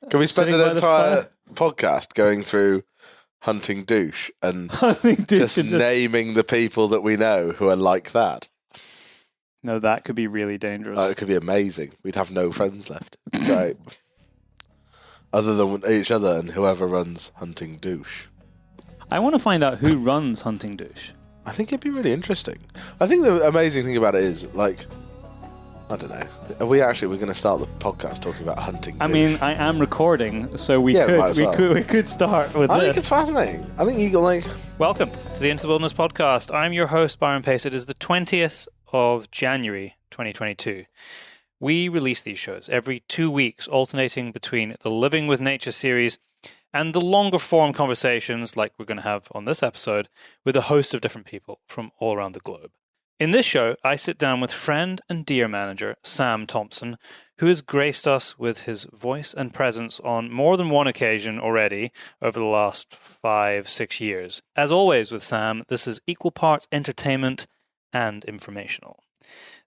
Can we spend Sitting an by the entire fire. podcast going through hunting douche and Hunting douche just and just... naming the people that we know who are like that? No, that could be really dangerous. It could be amazing. We'd have no friends left. It'd be great. Other than each other and whoever runs hunting douche. I want to find out who runs hunting douche. I think it'd be really interesting. I think the amazing thing about it is, like, I don't know. We're going to start the podcast talking about hunting douche. I mean, I am recording, so we might as well. could start with I this. think it's fascinating. I think you can, like... Welcome to the Into the Wilderness podcast. I'm your host, Byron Pace. It is the 20th of January, 2022. We release these shows every 2 weeks, alternating between the Living with Nature series and the longer form conversations like we're going to have on this episode with a host of different people from all around the globe. In this show, I sit down with friend and deer manager Sam Thompson, who has graced us with his voice and presence on more than one occasion already over the last 5-6 years. As always with Sam, this is equal parts entertainment and informational.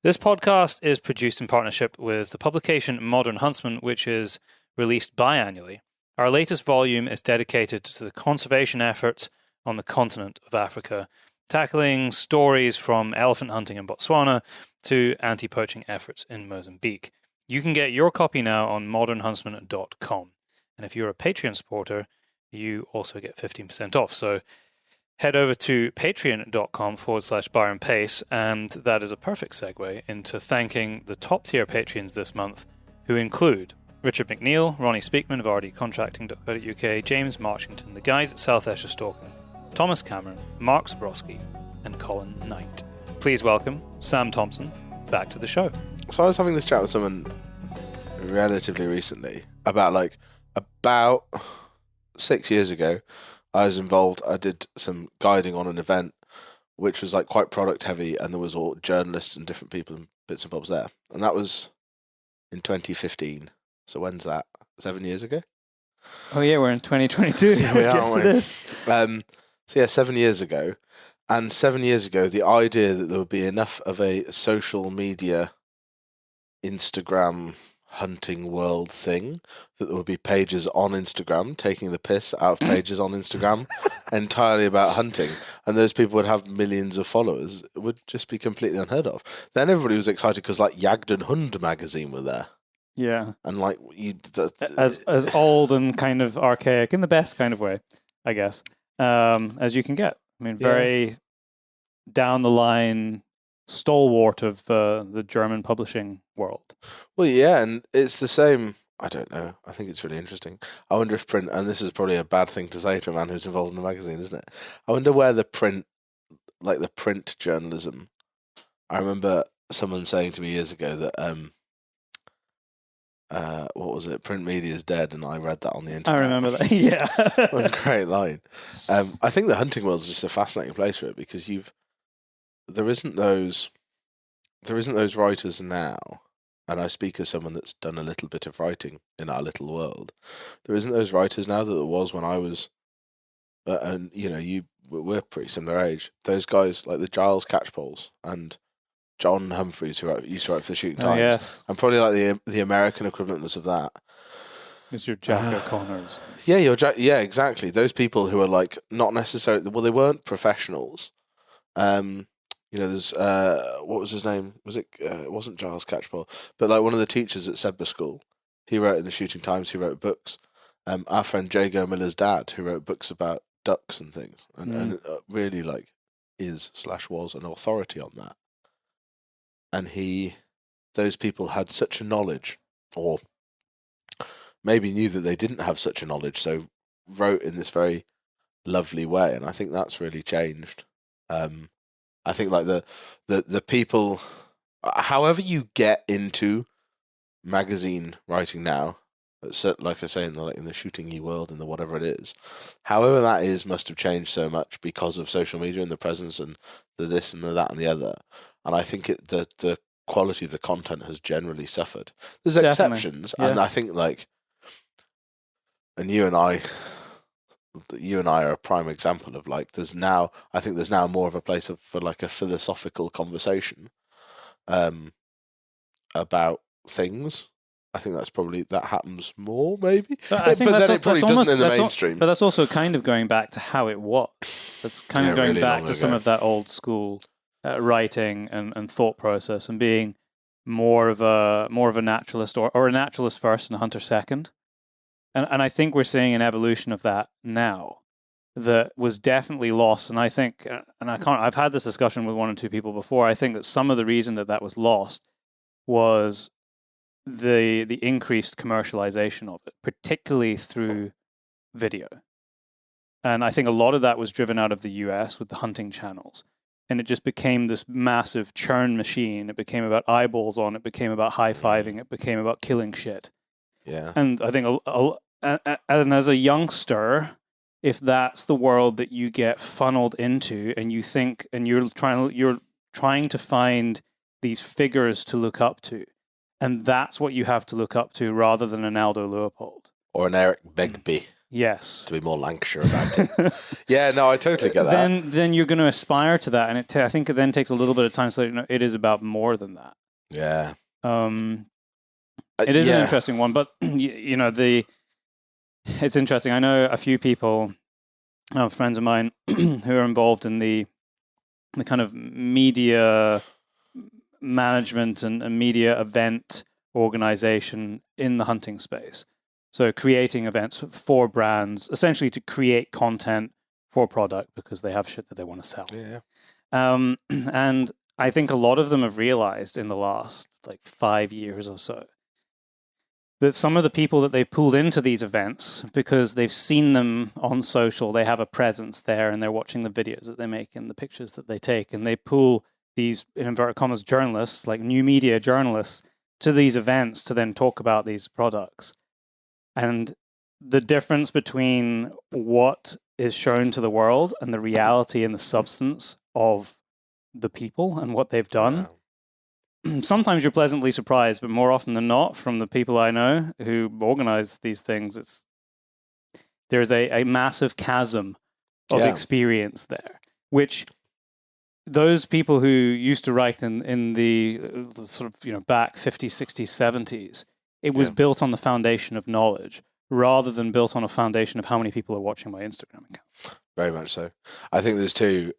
This podcast is produced in partnership with the publication Modern Huntsman, which is released biannually. Our latest volume is dedicated to the conservation efforts on the continent of Africa, tackling stories from elephant hunting in Botswana to anti-poaching efforts in Mozambique. You can get your copy now on modernhuntsman.com. And if you're a Patreon supporter, you also get 15% off. So head over to patreon.com/Byron Pace, and that is a perfect segue into thanking the top tier Patreons this month, who include Richard McNeil, Ronnie Speakman of rdcontracting.co.uk, James Marchington, the guys at South Esher Stalking, Thomas Cameron, Mark Zabrowski, and Colin Knight. Please welcome Sam Thompson back to the show. So I was having this chat with someone relatively recently about 6 years ago. I was involved. I did some guiding on an event which was like quite product heavy, and there was all journalists and different people and bits and bobs there. And that was in 2015. So when's that? 7 years ago? Oh yeah, we're in 2022. Yeah, we are, Get aren't to we? this. So yeah, 7 years ago. And 7 years ago, the idea that there would be enough of a social media, Instagram hunting world thing, that there would be pages on Instagram taking the piss out of pages on Instagram entirely about hunting, and those people would have millions of followers, it would just be completely unheard of. Then everybody was excited because like Jagd and Hund magazine were there. Yeah. And like As old and kind of archaic in the best kind of way, I guess, as you can get. I mean, very down the line stalwart of the German publishing world. Well, yeah, and it's the same. I don't know. I think it's really interesting. I wonder if print, and this is probably a bad thing to say to a man who's involved in a magazine, isn't it? I wonder where the print journalism. I remember someone saying to me years ago that what was it? Print media is dead, and I read that on the internet. I remember that. Yeah. What a great line. I think the hunting world is just a fascinating place for it because there isn't those writers now, and I speak as someone that's done a little bit of writing in our little world. There isn't those writers now that there was when I was, and we're pretty similar age. Those guys like the Giles Catchpoles and John Humphreys, who used to write for the Shooting Times, Yes. and probably like the American equivalent of that. It's your Jack O'Connors. Yeah, exactly. Those people who are like not necessarily, well, they weren't professionals. There's what was his name? Was it? It wasn't Giles Catchpole, but like one of the teachers at Sedbergh School. He wrote in the Shooting Times. He wrote books. Our friend Jago Miller's dad, who wrote books about ducks and things, and really like was an authority on that. And those people had such a knowledge, or maybe knew that they didn't have such a knowledge, so wrote in this very lovely way. And I think that's really changed. I think like the people, however you get into magazine writing now, like I say in the shooting-y world and the whatever it is, however that is, must have changed so much because of social media and the presence and the this and the that and the other. And I think the quality of the content has generally suffered. There's exceptions, and I think and you and I are a prime example of I think there's now more of a place for like a philosophical conversation about things I think that happens more, maybe. But I think then it probably doesn't in the mainstream. But that's also kind of going back to how it was. That's kind of going really back long to ago. some of that old school writing and thought process, and being more of a naturalist or a naturalist first and a hunter second. And I think we're seeing an evolution of that now that was definitely lost. And I think, I've had this discussion with one or two people before. I think that some of the reason that was lost was the increased commercialization of it, particularly through video. And I think a lot of that was driven out of the US with the hunting channels. And it just became this massive churn machine. It became about eyeballs on, it became about high-fiving, it became about killing shit. Yeah. And I think and as a youngster, if that's the world that you get funneled into, and you think, and you're trying to find these figures to look up to, and that's what you have to look up to rather than an Aldo Leopold. Or an Eric Begbie. Yes. To be more Lancashire about it. Yeah, no, I totally get that. Then you're going to aspire to that, and I think it then takes a little bit of time, so it is about more than that. Yeah. It is an interesting one, but it's interesting. I know a few people, friends of mine, who are involved in the kind of media management and media event organization in the hunting space. So creating events for brands, essentially to create content for product because they have shit that they want to sell. Yeah. And I think a lot of them have realized in the last 5 years or so that some of the people that they've pulled into these events, because they've seen them on social, they have a presence there, and they're watching the videos that they make and the pictures that they take, and they pull these, in inverted commas, journalists, like new media journalists, to these events to then talk about these products. And the difference between what is shown to the world and the reality and the substance of the people and what they've done, sometimes you're pleasantly surprised, but more often than not, from the people I know who organize these things, there's a massive chasm of experience there, which those people who used to write in the sort of, back 50s, 60s, 70s, it was built on the foundation of knowledge rather than built on a foundation of how many people are watching my Instagram account. Very much so. I think there's two.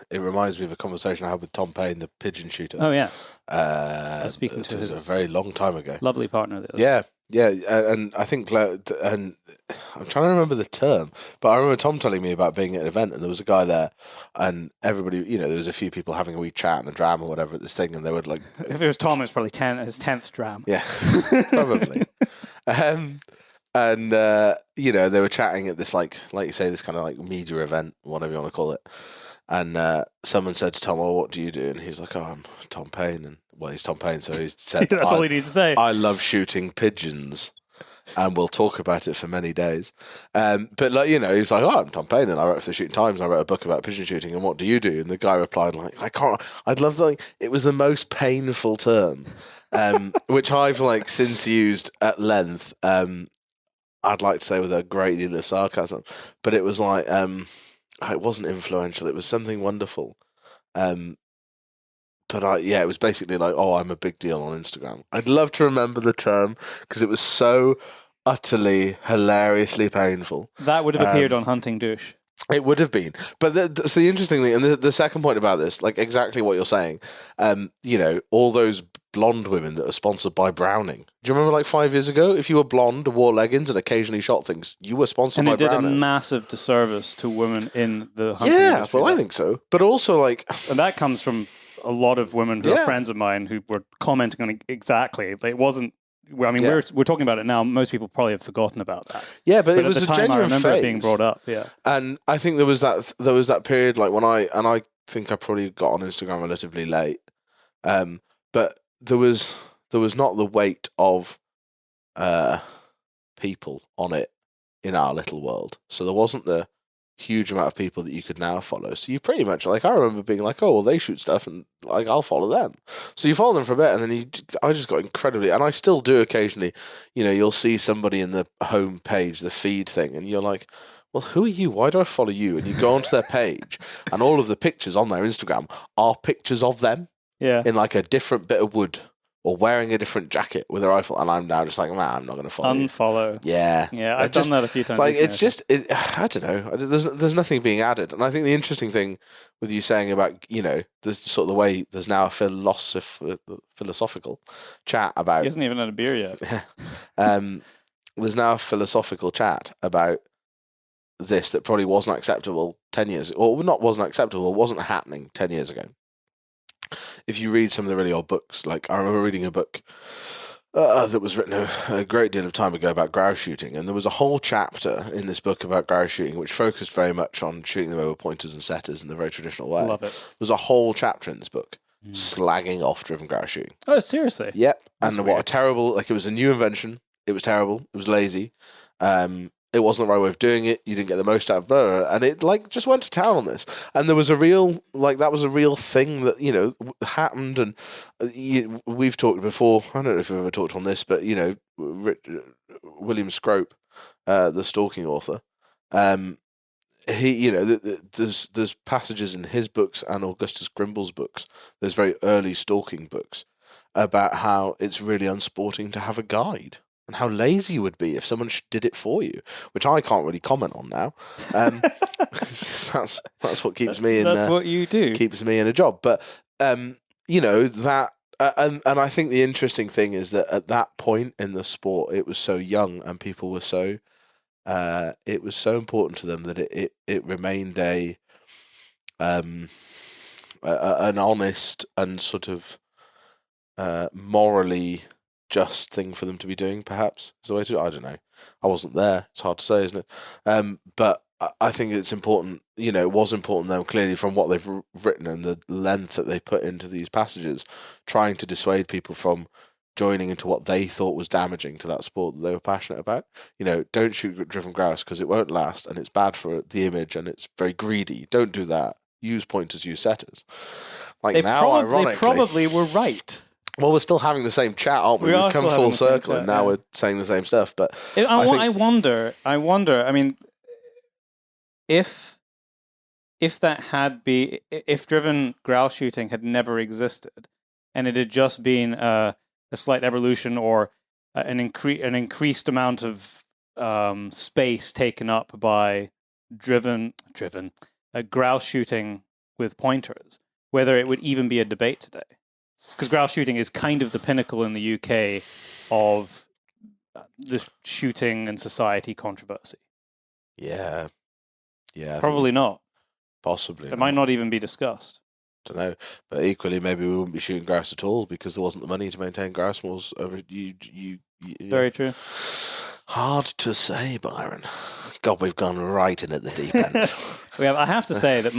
It reminds me of a conversation I had with Tom Payne, the pigeon shooter. Oh, yes. I was speaking to his... a very long time ago. Lovely partner. Yeah. And I think, and I'm trying to remember the term, but I remember Tom telling me about being at an event and there was a guy there and everybody, there was a few people having a wee chat and a dram or whatever at this thing, and they would If it was Tom, it was probably his 10th dram. Yeah, probably. They were chatting at this, like you say, this kind of media event, whatever you want to call it. And someone said to Tom, "Oh, what do you do?" And he's like, "Oh, I'm Tom Payne." And he's Tom Payne, so he said, "That's all he needs to say." I love shooting pigeons, and we'll talk about it for many days. But he's like, "Oh, I'm Tom Payne, and I wrote for the Shooting Times. And I wrote a book about pigeon shooting. And what do you do?" And the guy replied, "I can't. I'd love that." It was the most painful term, which I've since used at length. I'd like to say with a great deal of sarcasm, but it was it wasn't influential. It was something wonderful. It was basically I'm a big deal on Instagram. I'd love to remember the term because it was so utterly, hilariously painful. That would have appeared on Hunting Douche. It would have been. But so the interesting thing, and the second point about this, exactly what you're saying, all those blonde women that are sponsored by Browning. Do you remember 5 years ago? If you were blonde, wore leggings, and occasionally shot things, you were sponsored by Browning. And it did a massive disservice to women in the hunting industry. Well, I think so. But also, And that comes from a lot of women who are friends of mine who were commenting on it exactly. It wasn't... I mean, we're talking about it now. Most people probably have forgotten about that. Yeah, but it was at the a time, genuine I remember phase. It being brought up. Yeah, and I think there was that period when I think I probably got on Instagram relatively late, but there was not the weight of people on it in our little world, so there wasn't the huge amount of people that you could now follow. So you pretty much I remember being oh well, they shoot stuff and I'll follow them. So you follow them for a bit, and then I just got incredibly, and I still do occasionally. You'll see somebody in the home page, the feed thing, and you're like, well, who are you? Why do I follow you? And you go onto their page, and all of the pictures on their Instagram are pictures of them. Yeah. In a different bit of wood or wearing a different jacket with a rifle, and I'm now just like, man, I'm not going to follow you. Unfollow. Yeah. Yeah, I've done that a few times. Like, recently, it's just, I don't know. There's nothing being added. And I think the interesting thing with you saying about, there's sort of the way there's now a philosophical chat about. He hasn't even had a beer yet. There's now a philosophical chat about this that probably wasn't acceptable 10 years, or not wasn't acceptable, wasn't happening 10 years ago. If you read some of the really old books, like I remember reading a book that was written a great deal of time ago about grouse shooting, and there was a whole chapter in this book about grouse shooting which focused very much on shooting them over pointers and setters in the very traditional way. Love it. There was a whole chapter in this book slagging off driven grouse shooting. Oh, seriously? Yep. That's and weird. What a terrible, like, it was a new invention. It was terrible. It was lazy. It wasn't the right way of doing it. You didn't get the most out of it. And it, like, just went to town on this. And there was a real, like, that was a real thing that, happened. And we've talked before, I don't know if we've ever talked on this, but, William Scrope, the stalking author, he, there's passages in his books and Augustus Grimble's books, those very early stalking books, about how it's really unsporting to have a guide. And how lazy you would be if someone did it for you, which I can't really comment on now. That's what keeps me in. That's what you do. Keeps me in a job. But that, and I think the interesting thing is that at that point in the sport, it was so young, and people were so. It was so important to them that it remained an honest and sort of morally just thing for them to be doing, perhaps, is the way to do it. I don't know. I wasn't there. It's hard to say, isn't it? But I think it's important, it was important to them, clearly, from what they've written and the length that they put into these passages, trying to dissuade people from joining into what they thought was damaging to that sport that they were passionate about. Don't shoot driven grouse because it won't last, and it's bad for the image, and it's very greedy. Don't do that. Use pointers, use setters. Like, ironically, they probably were right. Well, we're still having the same chat, aren't we? We've come full circle, and now we're saying the same stuff. But I wonder. I mean, if that had been, if driven grouse shooting had never existed, and it had just been a slight evolution or an increased amount of space taken up by driven grouse shooting with pointers, whether it would even be a debate today. Because grouse shooting is kind of the pinnacle in the UK of the shooting and society controversy. Yeah. Probably not. Possibly. It might not even be discussed. Don't know. But equally, maybe we wouldn't be shooting grouse at all because there wasn't the money to maintain grouse moors. Very true. Hard to say, Byron. God, we've gone right in at the deep end. I have to say that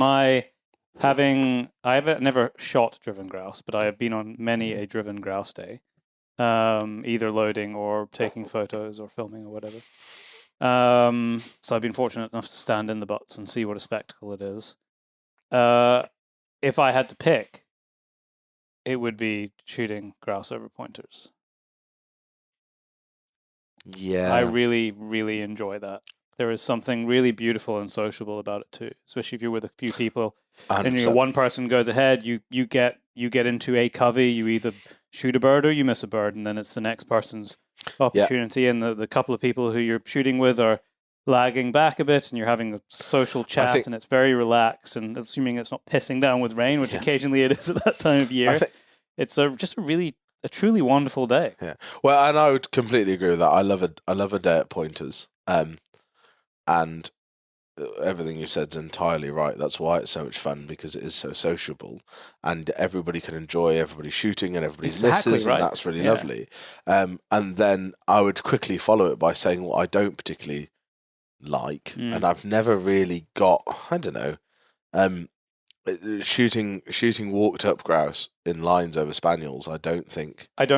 I've never shot driven grouse, but I have been on many a driven grouse day, either loading or taking photos or filming or whatever. So I've been fortunate enough to stand in the butts and see what a spectacle it is. If I had to pick, it would be shooting grouse over pointers. Yeah. I really, really enjoy that. There is something really beautiful and sociable about it too, especially if you're with a few people 100%. And one person goes ahead, you get into a covey, you either shoot a bird or you miss a bird, and then it's the next person's opportunity. Yeah. And the couple of people who you're shooting with are lagging back a bit, and you're having a social chat, and it's very relaxed. And assuming it's not pissing down with rain, which occasionally it is at that time of year, it's just a truly wonderful day. Yeah. Well, and I would completely agree with that. I love a day at pointers. And everything you said is entirely right. That's why it's so much fun, because it is so sociable, and everybody can enjoy everybody shooting and everybody misses, right. And that's really lovely. And then I would quickly follow it by saying what I don't particularly like, and I've never really got, I don't know, shooting walked up grouse in lines over spaniels. I don't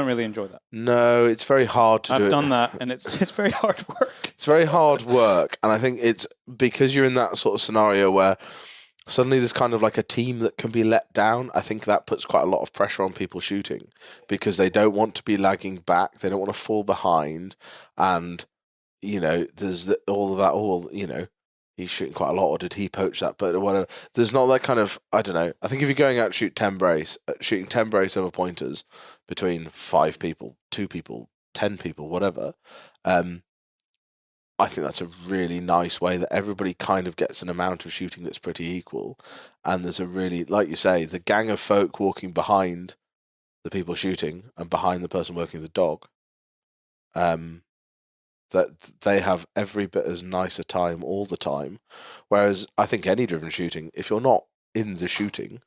really enjoy that. No, it's very hard to do. I've done that, and it's very hard work. It's very hard work, and I think it's because you're in that sort of scenario where suddenly there's kind of like a team that can be let down. I think that puts quite a lot of pressure on people shooting, because they don't want to be lagging back, they don't want to fall behind, and there's all of that. he's shooting quite a lot, or did he poach that? But whatever. There's not that kind of, I don't know. I think if you're going out to shoot 10 brace, shooting 10 brace over pointers between 5 people, 2 people, 10 people, whatever, I think that's a really nice way that everybody kind of gets an amount of shooting that's pretty equal. And there's a really, like you say, the gang of folk walking behind the people shooting and behind the person working the dog, that they have every bit as nice a time all the time. Whereas I think any driven shooting, if you're not in the shooting,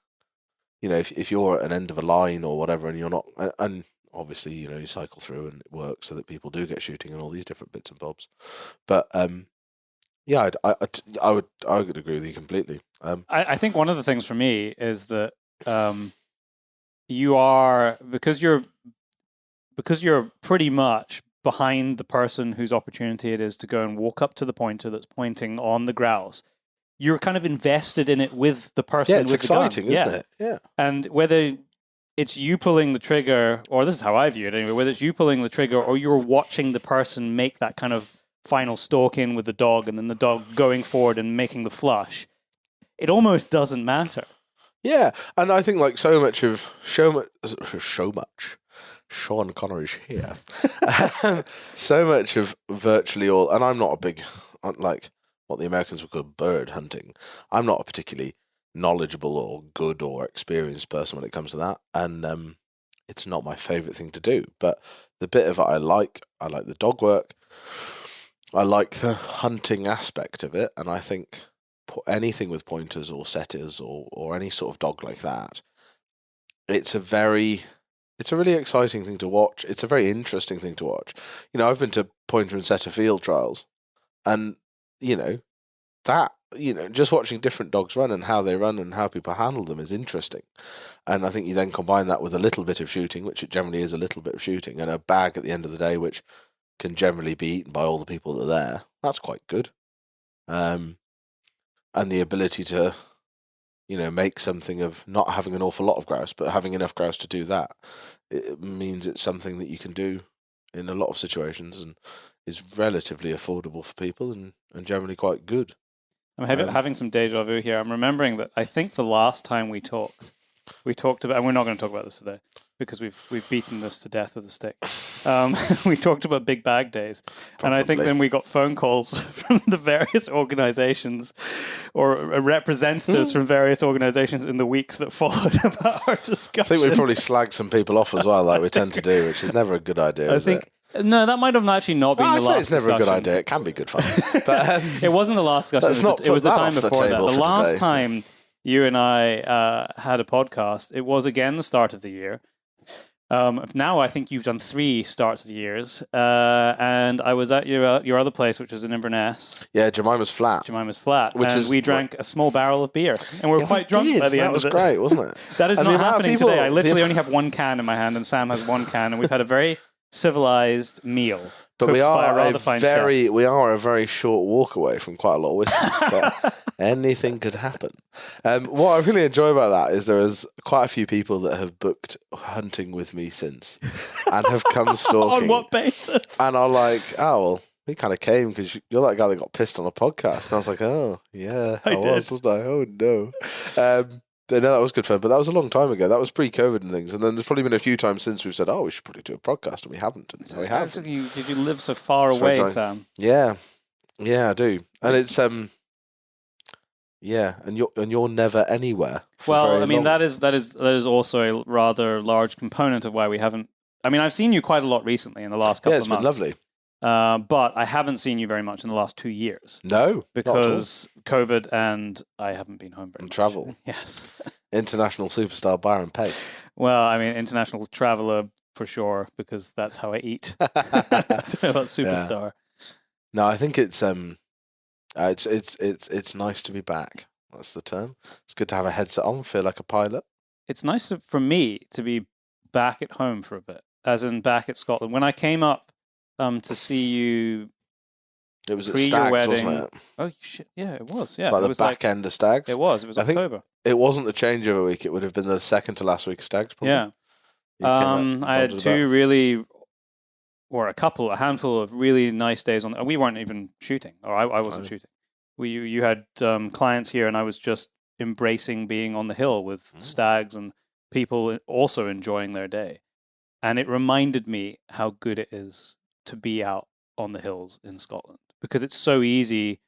if you're at an end of a line or whatever, and you're not, and obviously, you cycle through and it works so that people do get shooting and all these different bits and bobs. But yeah, I would agree with you completely. I think one of the things for me is that you are, because you're pretty much behind the person whose opportunity it is to go and walk up to the pointer that's pointing on the grouse. You're kind of invested in it with the person. Yeah, it's with exciting, the gun. isn't it? Yeah. And whether it's you pulling the trigger, or this is how I view it anyway, whether it's you pulling the trigger or you're watching the person make that kind of final stalk in with the dog and then the dog going forward and making the flush, it almost doesn't matter. Yeah, and I think like so much of Sean Connery's here. So much of virtually all, and I'm not a big, like what the Americans would call bird hunting. I'm not a particularly knowledgeable or good or experienced person when it comes to that, and it's not my favourite thing to do. But the bit of it I like the dog work, I like the hunting aspect of it, and I think anything with pointers or setters or any sort of dog like that, it's a really exciting thing to watch. It's a very interesting thing to watch. I've been to pointer and setter field trials, and just watching different dogs run and how they run and how people handle them is interesting. And I think you then combine that with a little bit of shooting, which it generally is a little bit of shooting, and a bag at the end of the day, which can generally be eaten by all the people that are there. That's quite good. And the ability to, make something of not having an awful lot of grouse, but having enough grouse to do that, it means it's something that you can do in a lot of situations and is relatively affordable for people and generally quite good. I'm having some deja vu here. I'm remembering that I think the last time we talked about, and we're not going to talk about this today because we've beaten this to death with a stick. We talked about big bag days. Probably. And I think then we got phone calls from the various organizations or representatives from various organizations in the weeks that followed about our discussion. I think we probably slagged some people off as well, like we tend to do, which is never a good idea, is it? No, that might have actually not been the last it's never discussion. A good idea. It can be good fun. But, it wasn't the last discussion. It was the time before that. The last time you and I had a podcast, it was again the start of the year. Now I think you've done 3 starts of years. And I was at your other place, which was in Inverness. Yeah, Jemima's Flat. We drank a small barrel of beer. And we were quite drunk by the end of it. That was great, wasn't it? That is not happening today. I literally only have 1 can in my hand and Sam has 1 can. And we've had a very civilized meal. But we are a very short walk away from quite a lot of whiskey, so anything could happen. What I really enjoy about that is there is quite a few people that have booked hunting with me since and have come stalking. On what basis? And are like, oh, well, we kind of came because you're that guy that got pissed on a podcast. And I was like, oh, yeah, I was, wasn't I? Oh, no. No, that was good fun, but that was a long time ago. That was pre-COVID and things. And then there's probably been a few times since we've said, "Oh, we should probably do a podcast," and we haven't. And we have. Did you live so far away, Sam? Yeah, I do. And it's yeah, and you're never anywhere. Well, I mean that is also a rather large component of why we haven't. I mean, I've seen you quite a lot recently in the last couple of months. Yeah, it's been lovely. But I haven't seen you very much in the last 2 years. No, because COVID and I haven't been home very much. Travel. Yes. International superstar Byron Pace. Well, I mean, international traveller for sure, because that's how I eat. I don't know about superstar. Yeah. No, I think it's nice to be back. That's the term. It's good to have a headset on, feel like a pilot. It's nice for me to be back at home for a bit, as in back at Scotland. When I came up to see you, it was at Stags, wedding. Wasn't it? Oh shit! Yeah, it was. Yeah, it was the back end of Stags. It was. It was October. It wasn't the changeover week. It would have been the second to last week of Stags. Probably. Yeah. I had a handful of really nice days on. We weren't even shooting, or I wasn't shooting. you had clients here, and I was just embracing being on the hill with stags and people also enjoying their day. And it reminded me how good it is to be out on the hills in Scotland, because it's so easy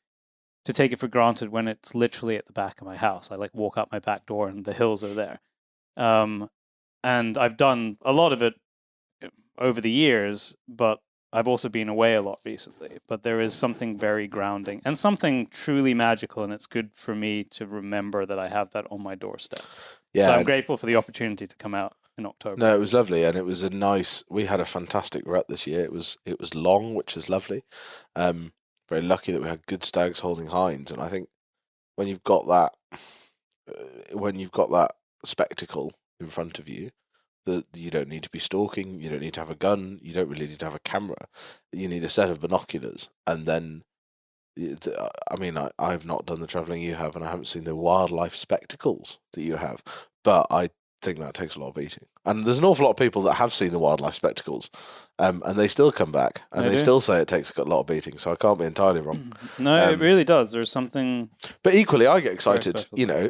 to take it for granted when it's literally at the back of my house. I like walk out my back door and the hills are there. And I've done a lot of it over the years, but I've also been away a lot recently. But there is something very grounding and something truly magical, and it's good for me to remember that I have that on my doorstep. Yeah, so I'm grateful for the opportunity to come out in October. No, it was lovely, and it was we had a fantastic rut this year. It was long, which is lovely. Very lucky that we had good stags holding hinds, and I think when you've got that spectacle in front of you, that you don't need to be stalking, you don't need to have a gun, you don't really need to have a camera. You need a set of binoculars, and then, I mean, I've not done the travelling you have, and I haven't seen the wildlife spectacles that you have, but I think that takes a lot of beating. And there's an awful lot of people that have seen the wildlife spectacles, and they still come back, and they still say it takes a lot of beating, so I can't be entirely wrong. No, it really does. There's something... But equally, I get excited. You know,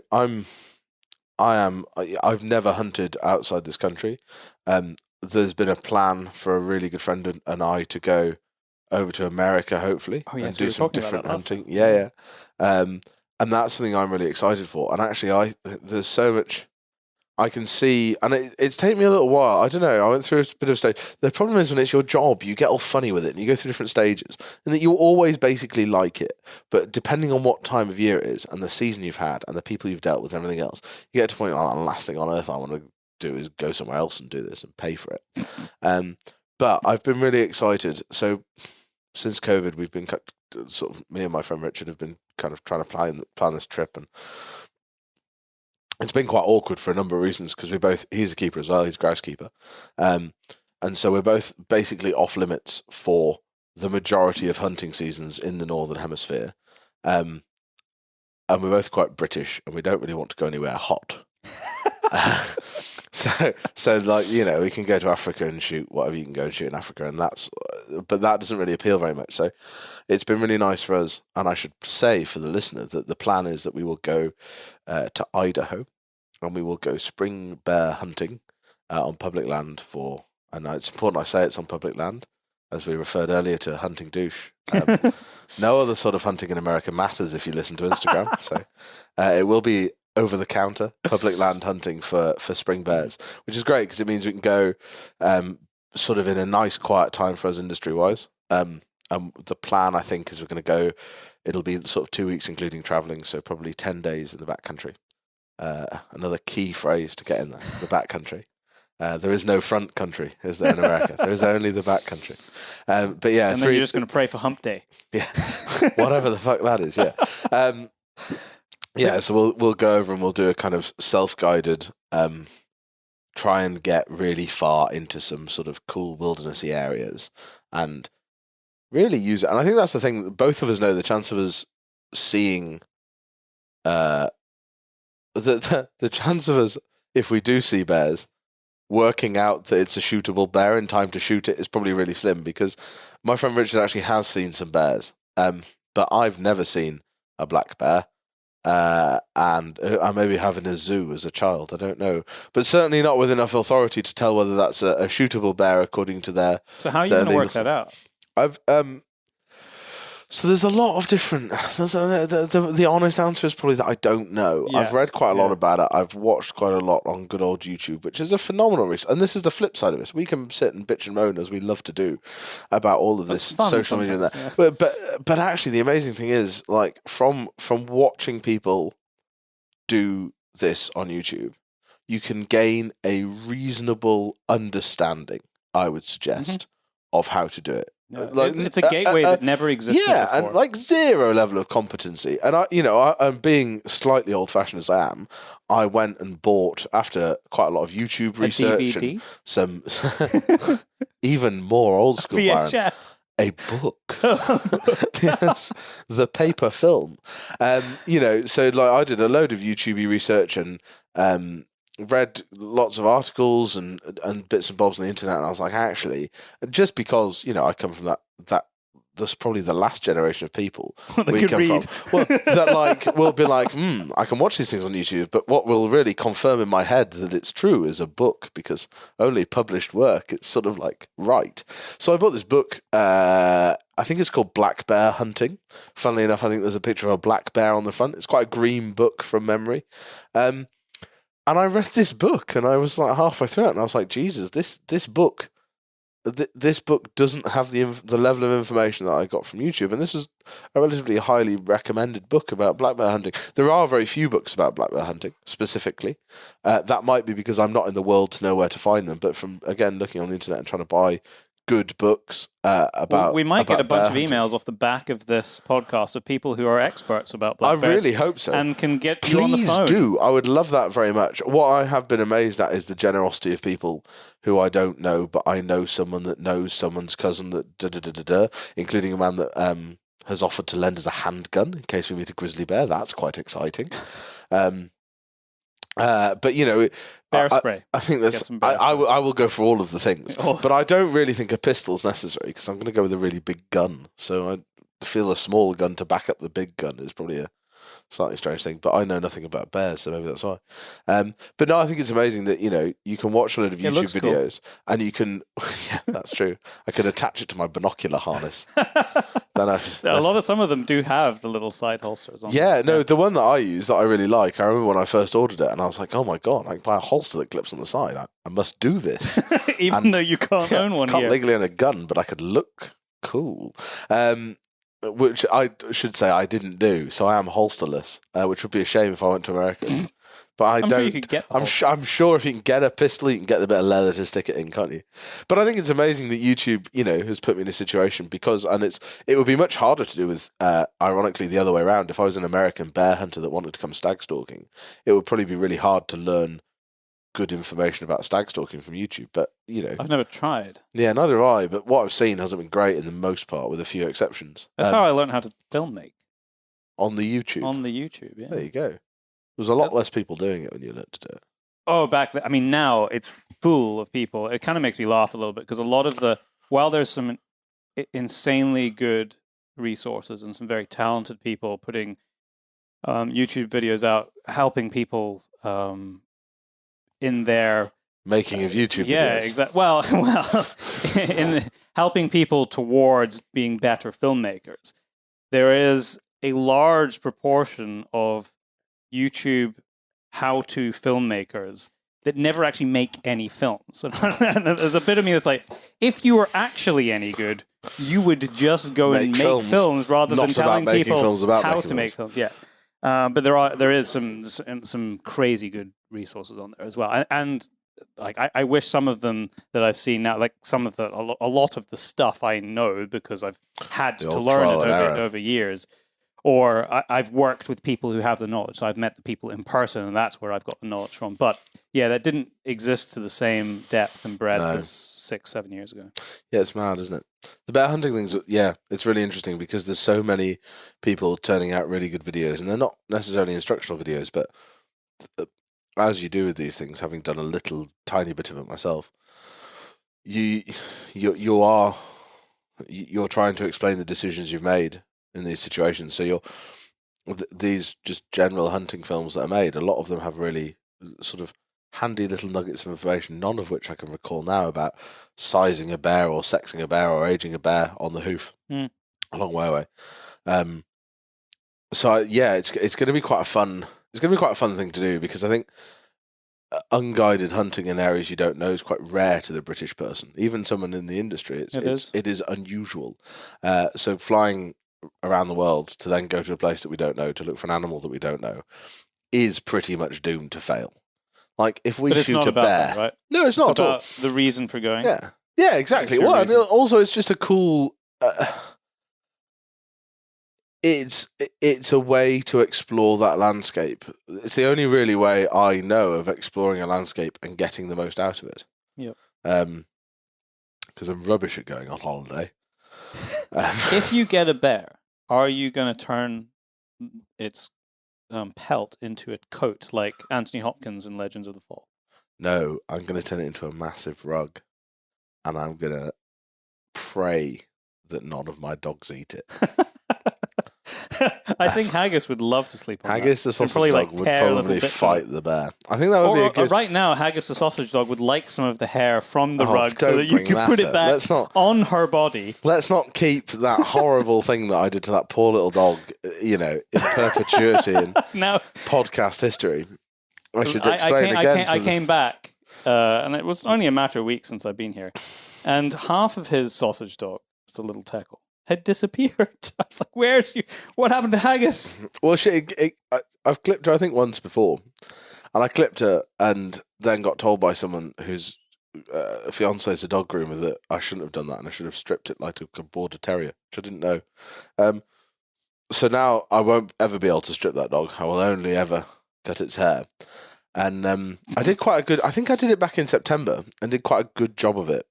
I've never hunted outside this country. There's been a plan for a really good friend and I to go over to America, hopefully, and do some different hunting. Yeah. And that's something I'm really excited for. And actually, there's so much I can see, and it's taken me a little while. I don't know. I went through a bit of a stage. The problem is when it's your job, you get all funny with it, and you go through different stages, and that you always basically like it. But depending on what time of year it is, and the season you've had, and the people you've dealt with, and everything else, you get to a point like, the last thing on earth I want to do is go somewhere else and do this and pay for it. But I've been really excited. So since COVID, we've been sort of, me and my friend Richard have been kind of trying to plan this trip, and it's been quite awkward for a number of reasons, because he's a keeper as well, he's a grouse keeper. And so we're both basically off limits for the majority of hunting seasons in the Northern Hemisphere. And we're both quite British, and we don't really want to go anywhere hot. So like, you know, we can go to Africa and shoot whatever you can go and shoot in Africa, but that doesn't really appeal very much. So it's been really nice for us, and I should say for the listener that the plan is that we will go to Idaho, and we will go spring bear hunting on public land and it's important I say it's on public land, as we referred earlier to hunting douche. No other sort of hunting in America matters if you listen to Instagram. So it will be over-the-counter public land hunting for spring bears, which is great because it means we can go sort of in a nice quiet time for us industry-wise. The plan, I think, is we're going to go, it'll be sort of 2 weeks including travelling, so probably 10 days in the backcountry. Another key phrase to get in there, the backcountry. There is no front country, is there, in America? There is only the backcountry. But yeah, and then you're just going to pray for hump day. Yeah, whatever the fuck that is, yeah. Yeah, so we'll go over and we'll do a kind of self-guided, try and get really far into some sort of cool wildernessy areas and really use it. And I think that's the thing, both of us know the chance of us seeing, the chance of us, if we do see bears, working out that it's a shootable bear in time to shoot it is probably really slim, because my friend Richard actually has seen some bears, but I've never seen a black bear. And I maybe have in a zoo as a child, I don't know, but certainly not with enough authority to tell whether that's a shootable bear according to their. So how are you going to work that out? So there's a lot of different. The honest answer is probably that I don't know. Yes, I've read quite a lot about it. I've watched quite a lot on good old YouTube, which is a phenomenal resource. And this is the flip side of this. We can sit and bitch and moan as we love to do about all of this social media and that. Yeah. But actually, the amazing thing is, like, from watching people do this on YouTube, you can gain a reasonable understanding, I would suggest, of how to do it. Like, it's a gateway that never existed before. And like zero level of competency. And I'm being slightly old-fashioned as I am. I went and bought, after quite a lot of YouTube research and some even more old school, VHS. A book. Yes, the paper film. So like I did a load of YouTube research and read lots of articles and bits and bobs on the internet, and I was like, actually, just because I come from that there's probably the last generation of people That could read. well, that like will be like, I can watch these things on YouTube, but what will really confirm in my head that it's true is a book, because only published work, it's sort of like right. So I bought this book. I think it's called Black Bear Hunting. Funnily enough, I think there's a picture of a black bear on the front. It's quite a green book from memory. And I read this book, and I was like halfway through it, and I was like, Jesus, this book. This book doesn't have the level of information that I got from YouTube, and this was a relatively highly recommended book about black bear hunting. There are very few books about black bear hunting specifically. That might be because I'm not in the world to know where to find them, but from, again, looking on the internet and trying to buy good books about. We might get a bunch of hunting. emails off the back of this podcast of people who are experts about black bears. I really hope so. And can get you on the Please phone. do. I would love that very much. What I have been amazed at is the generosity of people who I don't know, but I know someone that knows someone's cousin that including a man that has offered to lend us a handgun in case we meet a grizzly bear. That's quite exciting. But you know, bear spray. I think there's. I will go for all of the things, but I don't really think a pistol's necessary, because I'm going to go with a really big gun. So I feel a small gun to back up the big gun is probably a slightly strange thing. But I know nothing about bears, so maybe that's why. But no, I think it's amazing that, you know, you can watch a lot of YouTube videos, and you can. Yeah, that's true. I can attach it to my binocular harness. Some of them do have the little side holsters on. Yeah, no, the one that I use that I really like, I remember when I first ordered it, and I was like, oh my God, I can buy a holster that clips on the side. I must do this. Even though you can't own one can't here. legally own a gun, but I could look cool. Which I should say I didn't do, so I am holsterless, which would be a shame if I went to America. But I'm sure you could get I'm sure if you can get a pistol, you can get the bit of leather to stick it in, can't you? But I think it's amazing that YouTube, you know, has put me in a situation it would be much harder to do with, ironically, the other way around. If I was an American bear hunter that wanted to come stag stalking, it would probably be really hard to learn good information about stag stalking from YouTube. But, you know, I've never tried. Yeah, neither have I. But what I've seen hasn't been great in the most part, with a few exceptions. That's how I learned how to film make. On the YouTube. On the YouTube, yeah. There you go. There's a lot less people doing it when you learn to do it. Oh, back then. I mean, now it's full of people. It kind of makes me laugh a little bit, because a lot of while there's some insanely good resources and some very talented people putting YouTube videos out, helping people in their making of YouTube videos. Yeah, exactly. Well, helping people towards being better filmmakers. There is a large proportion of YouTube how-to filmmakers that never actually make any films. And there's a bit of me that's like, if you were actually any good, you would just go and make films rather than telling people how to make films. Yeah, but there is some crazy good resources on there as well, and like I wish some of them that I've seen now, like a lot of the stuff I know because I've had to learn it over years. Or I've worked with people who have the knowledge, so I've met the people in person, and that's where I've got the knowledge from. But yeah, that didn't exist to the same depth and breadth as 6-7 years ago. Yeah, it's mad, isn't it? The bear hunting things, yeah, it's really interesting because there's so many people turning out really good videos, and they're not necessarily instructional videos, but as you do with these things, having done a little tiny bit of it myself, you're trying to explain the decisions you've made in these situations. So these just general hunting films that are made, a lot of them have really sort of handy little nuggets of information, none of which I can recall now, about sizing a bear or sexing a bear or aging a bear on the hoof. A long way away. So yeah, it's going to be quite a fun. It's going to be quite a fun thing to do, because I think unguided hunting in areas you don't know is quite rare to the British person, even someone in the industry. It is unusual. So flying around the world to then go to a place that we don't know to look for an animal that we don't know is pretty much doomed to fail. Like if we shoot a bear, that, right? No, it's not at all. The reason for going. Yeah, exactly. Well, I mean, also it's just a cool. It's a way to explore that landscape. It's the only really way I know of exploring a landscape and getting the most out of it. Yep. Because I'm rubbish at going on holiday. If you get a bear, are you going to turn its pelt into a coat like Anthony Hopkins in Legends of the Fall? No, I'm going to turn it into a massive rug, and I'm going to pray that none of my dogs eat it. I think Haggis would love to sleep on Haggis, that. the sausage probably, dog, like, would tear little probably bits of fight it. the bear. I think that would be a good... Right now, Haggis the sausage dog would like some of the hair from the Oh, rug so don't that you bring can that put it up. back Let's not- on her body. Let's not keep that horrible thing that I did to that poor little dog, in perpetuity in Now, podcast history. I should explain I came back, and it was only a matter of weeks since I've been here, and half of his sausage dog, it's a little Teckle, had disappeared. I was like, what happened to Haggis? Well, I've clipped her, I think, once before. And I clipped her and then got told by someone whose fiance is a dog groomer that I shouldn't have done that and I should have stripped it like a border terrier, which I didn't know. So now I won't ever be able to strip that dog. I will only ever cut its hair. And I did quite a good... I think I did it back in September and did quite a good job of it.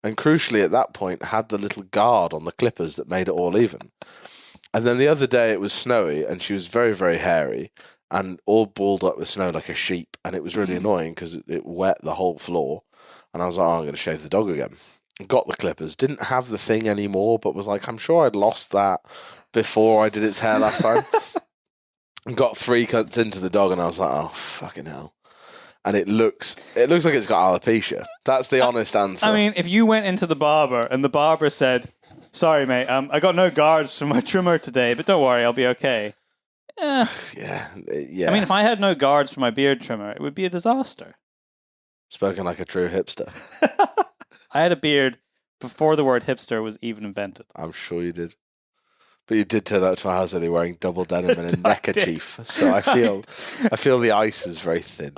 And crucially, at that point, had the little guard on the clippers that made it all even. And then the other day, it was snowy, and she was very, very hairy, and all balled up with snow like a sheep. And it was really annoying because it wet the whole floor. And I was like, I'm going to shave the dog again. Got the clippers, didn't have the thing anymore, but was like, I'm sure I'd lost that before I did its hair last time. Got 3 cuts into the dog, and I was like, oh, fucking hell. And it looks like it's got alopecia. That's the honest answer. I mean, if you went into the barber and the barber said, sorry, mate, I got no guards for my trimmer today, but don't worry, I'll be okay. Yeah. I mean, if I had no guards for my beard trimmer, it would be a disaster. Spoken like a true hipster. I had a beard before the word hipster was even invented. I'm sure you did. But you did turn out to my house early wearing double denim and a neckerchief. So I feel the ice is very thin.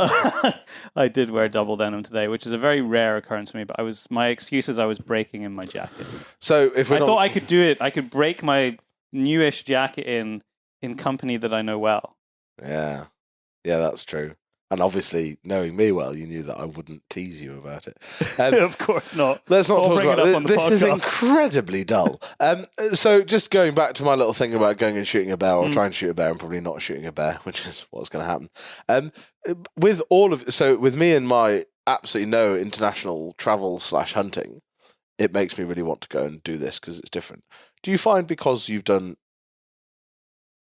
I did wear double denim today, which is a very rare occurrence for me. But my excuse is I was breaking in my jacket. So if I thought I could do it, I could break my newish jacket in company that I know well. Yeah, that's true. And obviously, knowing me well, you knew that I wouldn't tease you about it. Of course not. Let's not talk about it. This podcast. Is incredibly dull. So just going back to my little thing about going and shooting a bear, or trying to shoot a bear and probably not shooting a bear, which is what's going to happen. With me and my absolutely no international travel / hunting, it makes me really want to go and do this because it's different. Do you find because you've done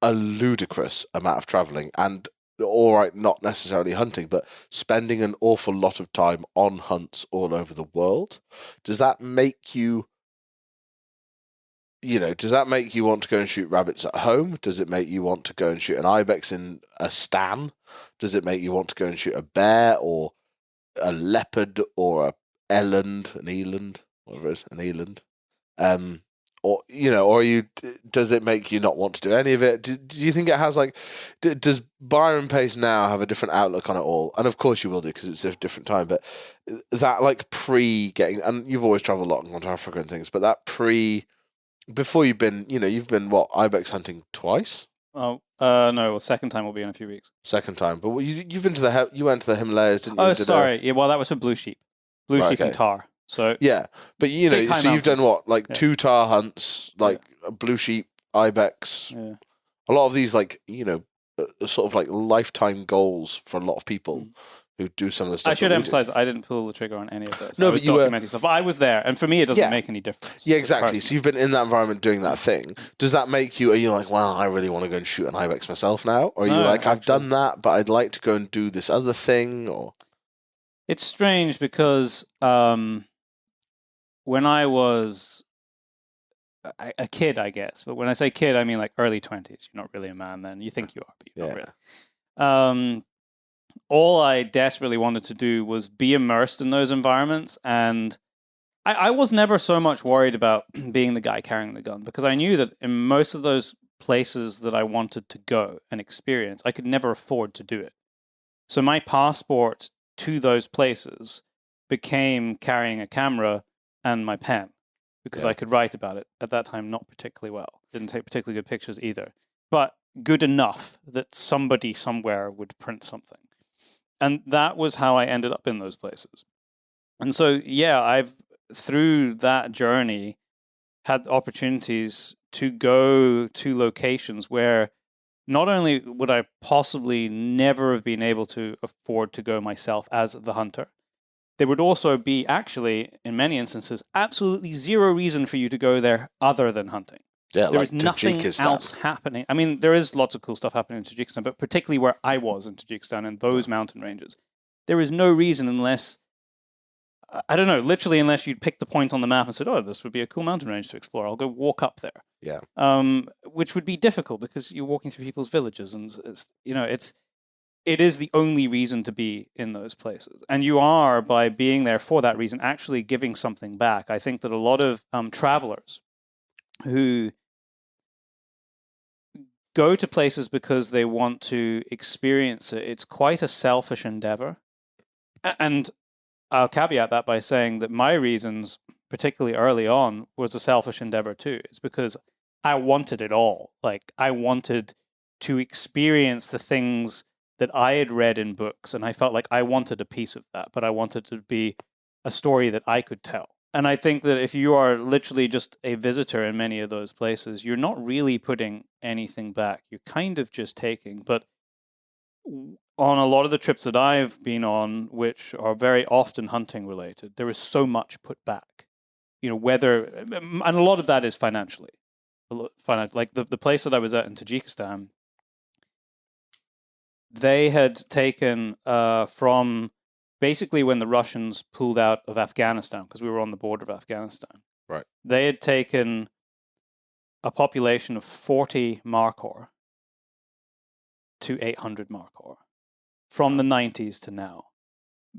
a ludicrous amount of traveling and all right, not necessarily hunting, but spending an awful lot of time on hunts all over the world, does that make you want to go and shoot rabbits at home? Does it make you want to go and shoot an ibex in a stan? Does it make you want to go and shoot a bear or a leopard or an eland, whatever it is, an eland? Does it make you not want to do any of it? Do you think it has does Byron Pace now have a different outlook on it all? And of course you will do because it's a different time, but that pre-getting, and you've always traveled a lot and gone to Africa and things, but that before you've been ibex hunting twice? Oh, no, well, second time will be in a few weeks. Second time, but you went to the Himalayas, didn't you? Oh, sorry. Yeah, well, that was for blue sheep. Blue sheep and tar. So yeah, but so you've done what, 2 tar hunts, blue sheep, ibex. Yeah. A lot of these, sort of lifetime goals for a lot of people who do some of the stuff. I should emphasize that I didn't pull the trigger on any of those. No, I was documenting stuff. But I was there, and for me, it doesn't make any difference. Yeah, exactly. So you've been in that environment doing that thing. Does that make you? Are you like, well, I really want to go and shoot an ibex myself now, or are you like, I've done that, but I'd like to go and do this other thing? Or it's strange because when I was a kid, I guess, but when I say kid, I mean early 20s. You're not really a man then. You think you are, but you're not really. All I desperately wanted to do was be immersed in those environments, and I was never so much worried about being the guy carrying the gun because I knew that in most of those places that I wanted to go and experience, I could never afford to do it. So my passport to those places became carrying a camera and my pen because I could write about it. At that time, not particularly well. Didn't take particularly good pictures either, but good enough that somebody somewhere would print something. And that was how I ended up in those places. And so, I've, through that journey, had opportunities to go to locations where not only would I possibly never have been able to afford to go myself as the hunter, there would also be actually, in many instances, absolutely zero reason for you to go there other than hunting. Yeah, There like is nothing Tajikistan. else happening. I mean, there is lots of cool stuff happening in Tajikistan, but particularly where I was in Tajikistan and those mountain ranges, there is no reason unless, I don't know, literally unless you'd picked the point on the map and said, oh, this would be a cool mountain range to explore. I'll go walk up there. Yeah. Which would be difficult because you're walking through people's villages and it is the only reason to be in those places. And you are, by being there for that reason, actually giving something back. I think that a lot of travelers who go to places because they want to experience it, it's quite a selfish endeavor. And I'll caveat that by saying that my reasons, particularly early on, was a selfish endeavor too. It's because I wanted it all. Like, I wanted to experience the things that I had read in books, and I felt like I wanted a piece of that, but I wanted to be a story that I could tell. And I think that if you are literally just a visitor in many of those places, you're not really putting anything back. You're kind of just taking. But on a lot of the trips that I've been on, which are very often hunting related, there is so much put back. Whether, and a lot of that is financially. Like the place that I was at in Tajikistan, they had taken from basically when the Russians pulled out of Afghanistan, because we were on the border of Afghanistan. Right. They had taken a population of 40 markhor to 800 markhor from the 90s to now.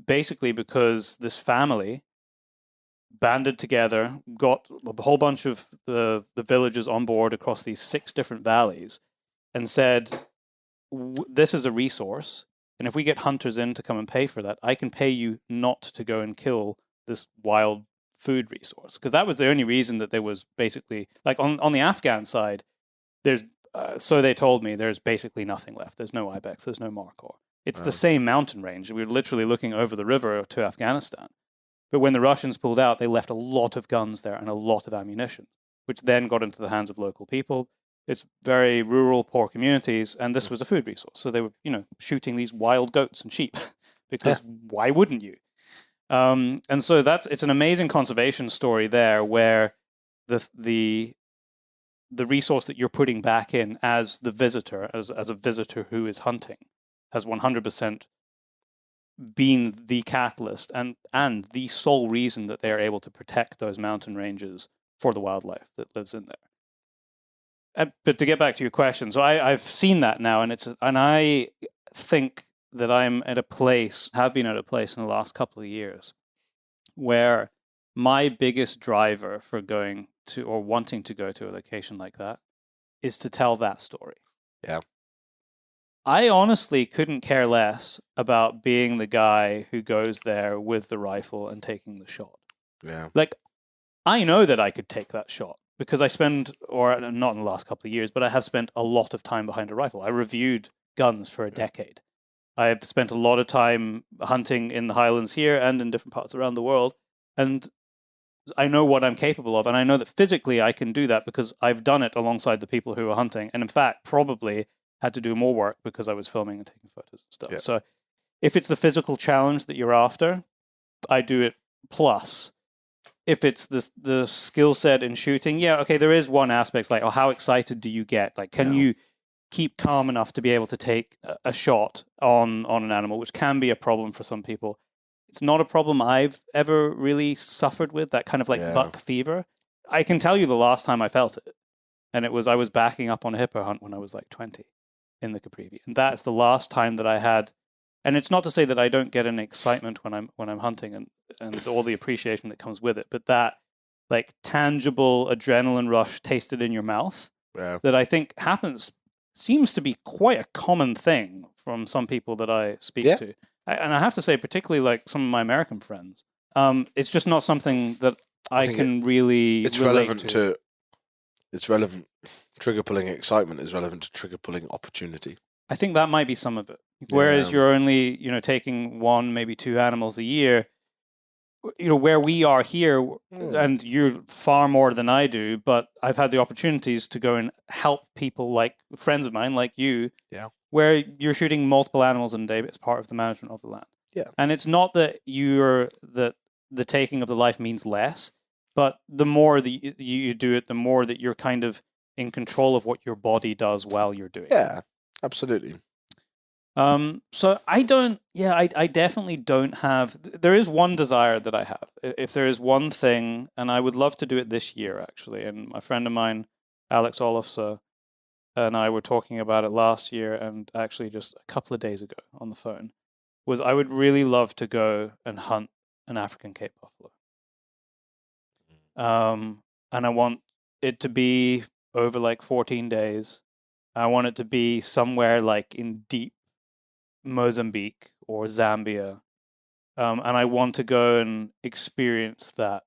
Basically because this family banded together, got a whole bunch of the villagers on board across these 6 different valleys, and said, this is a resource, and if we get hunters in to come and pay for that, I can pay you not to go and kill this wild food resource. Because that was the only reason that there was basically, like on the Afghan side, there's, so they told me, there's basically nothing left. There's no ibex, there's no markhor. It's the same mountain range. We were literally looking over the river to Afghanistan. But when the Russians pulled out, they left a lot of guns there and a lot of ammunition, which then got into the hands of local people. It's very rural, poor communities, and this was a food resource. So they were, shooting these wild goats and sheep because why wouldn't you? And so it's an amazing conservation story there, where the resource that you're putting back in as the visitor, as a visitor who is hunting, has 100% been the catalyst and the sole reason that they are able to protect those mountain ranges for the wildlife that lives in there. But to get back to your question, so I've seen that now, and I think that have been at a place in the last couple of years where my biggest driver for going to or wanting to go to a location like that is to tell that story. Yeah. I honestly couldn't care less about being the guy who goes there with the rifle and taking the shot. Yeah. Like, I know that I could take that shot, because I spend, or not in the last couple of years, but I have spent a lot of time behind a rifle. I reviewed guns for a decade. I've spent a lot of time hunting in the Highlands here and in different parts around the world. And I know what I'm capable of. And I know that physically I can do that because I've done it alongside the people who are hunting. And in fact, probably had to do more work because I was filming and taking photos and stuff. Yeah. So if it's the physical challenge that you're after, I do it plus. If it's the skill set in shooting, there is one aspect, like, how excited do you get? Like, can you keep calm enough to be able to take a shot on an animal, which can be a problem for some people. It's not a problem I've ever really suffered with, that kind of like buck fever. I can tell you the last time I felt it, and it was, I was backing up on a hippo hunt when I was like 20 in the Caprivi. And that's the last time that I had. And it's not to say that I don't get an excitement when I'm hunting and all the appreciation that comes with it, but that like tangible adrenaline rush tasted in your mouth that I think seems to be quite a common thing from some people that I speak to. And I have to say, particularly like some of my American friends, it's just not something that I can really relate to. It's relevant. Trigger pulling excitement is relevant to trigger pulling opportunity. I think that might be some of it. Whereas you're only, taking 1, maybe 2 animals a year, where we are here, and you're far more than I do, but I've had the opportunities to go and help people like friends of mine, like you, where you're shooting multiple animals in a day, but it's part of the management of the land. Yeah. And it's not that the taking of the life means less, but the more that you do it, the more that you're kind of in control of what your body does while you're doing it. Yeah, absolutely. So I don't, I definitely don't have, there is one desire that I have. If there is one thing, and I would love to do it this year, actually, and my friend of mine, Alex Olofsson, and I were talking about it last year, and actually just a couple of days ago on the phone, was I would really love to go and hunt an African Cape buffalo. And I want it to be over like 14 days. I want it to be somewhere like in deep Mozambique or Zambia. And I want to go and experience that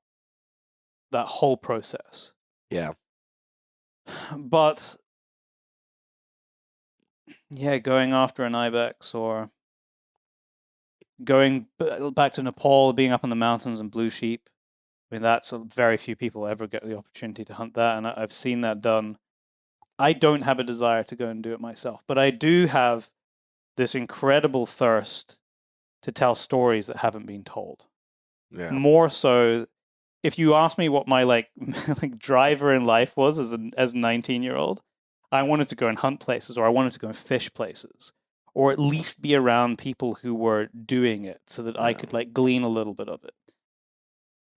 whole process. Yeah. But going after an ibex or going back to Nepal, being up in the mountains and blue sheep. I mean, that's very few people ever get the opportunity to hunt that, and I've seen that done. I don't have a desire to go and do it myself, but I do have this incredible thirst to tell stories that haven't been told. Yeah. More so, if you ask me what my like driver in life was as a 19-year-old, I wanted to go and hunt places, or I wanted to go and fish places, or at least be around people who were doing it so that I could like glean a little bit of it.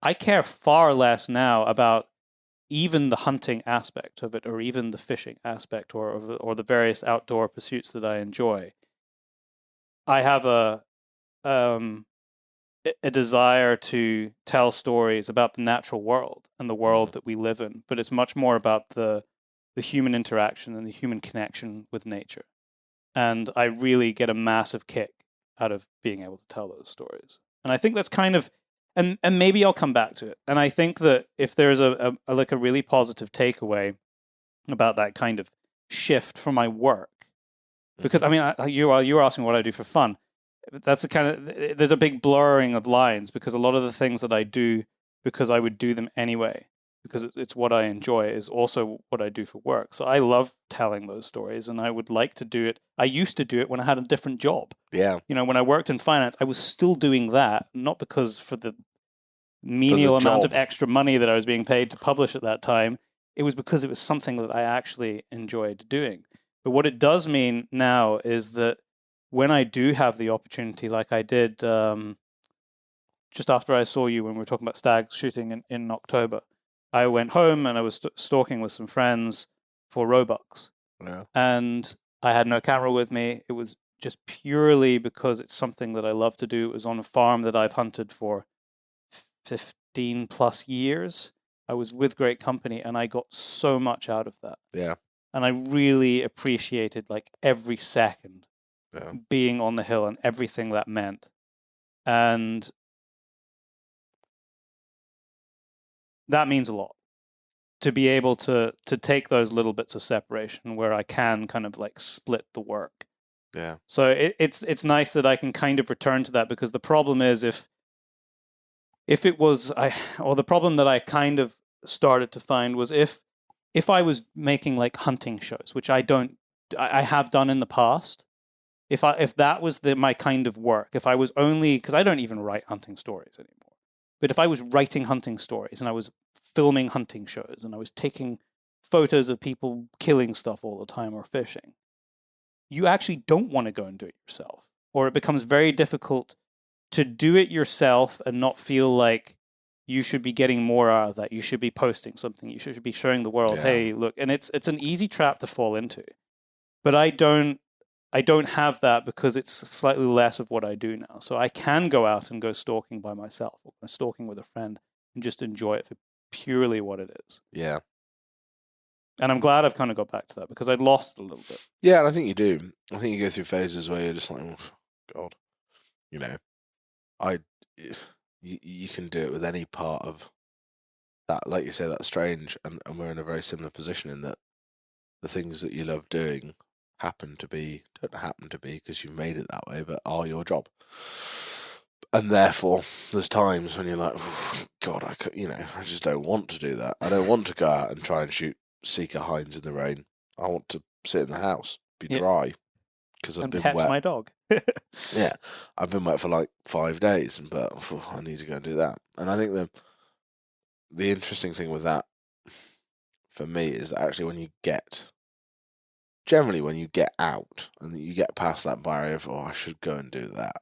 I care far less now about even the hunting aspect of it, or even the fishing aspect, or the various outdoor pursuits that I enjoy. I have a desire to tell stories about the natural world and the world that we live in, but it's much more about the human interaction and the human connection with nature. And I really get a massive kick out of being able to tell those stories. And I think that's kind of, and maybe I'll come back to it. And I think that if there's a really positive takeaway about that kind of shift from my work, because I mean, you were asking what I do for fun. That's the kind of, there's a big blurring of lines, because a lot of the things that I do because I would do them anyway, because it's what I enjoy, is also what I do for work. So I love telling those stories, and I would like to do it. I used to do it when I had a different job. Yeah. You know, when I worked in finance, I was still doing that, not because for the menial amount of extra money that I was being paid to publish at that time. It was because it was something that I actually enjoyed doing. But what it does mean now is that when I do have the opportunity, like I did just after I saw you when we were talking about stag shooting in October, I went home and I was stalking with some friends for Robux. Yeah. And I had no camera with me. It was just purely because it's something that I love to do. It was on a farm that I've hunted for 15 plus years. I was with great company, and I got so much out of that. Yeah. And I really appreciated like every second being on the hill and everything that meant. And that means a lot, to be able to take those little bits of separation where I can kind of like split the work. Yeah. So it's nice that I can kind of return to that, because the problem is if it was the problem that I kind of started to find was if I was making like hunting shows, which I have done in the past, if that was my kind of work, if I was only, because I don't even write hunting stories anymore, but if I was writing hunting stories and I was filming hunting shows and I was taking photos of people killing stuff all the time or fishing, you actually don't want to go and do it yourself, or it becomes very difficult to do it yourself and not feel like you should be getting more out of that. You should be posting something. You should be showing the world, hey, look. And it's an easy trap to fall into. But I don't have that, because it's slightly less of what I do now. So I can go out and go stalking by myself, or stalking with a friend, and just enjoy it for purely what it is. Yeah. And I'm glad I've kind of got back to that, because I'd lost a little bit. Yeah, and I think you do. I think you go through phases where you're just like, oh, God, you know, you can do it with any part of that. Like you say, that's strange, and we're in a very similar position in that the things that you love doing don't happen to be because you made it that way, but are your job. And therefore, there's times when you're like, oh, God, I just don't want to do that. I don't want to go out and try and shoot sika hinds in the rain. I want to sit in the house, be dry, because I've and been pet wet. my dog. Yeah, I've been wet for like 5 days, but I need to go and do that. And I think the interesting thing with that for me is that actually when you get out and you get past that barrier of, I should go and do that,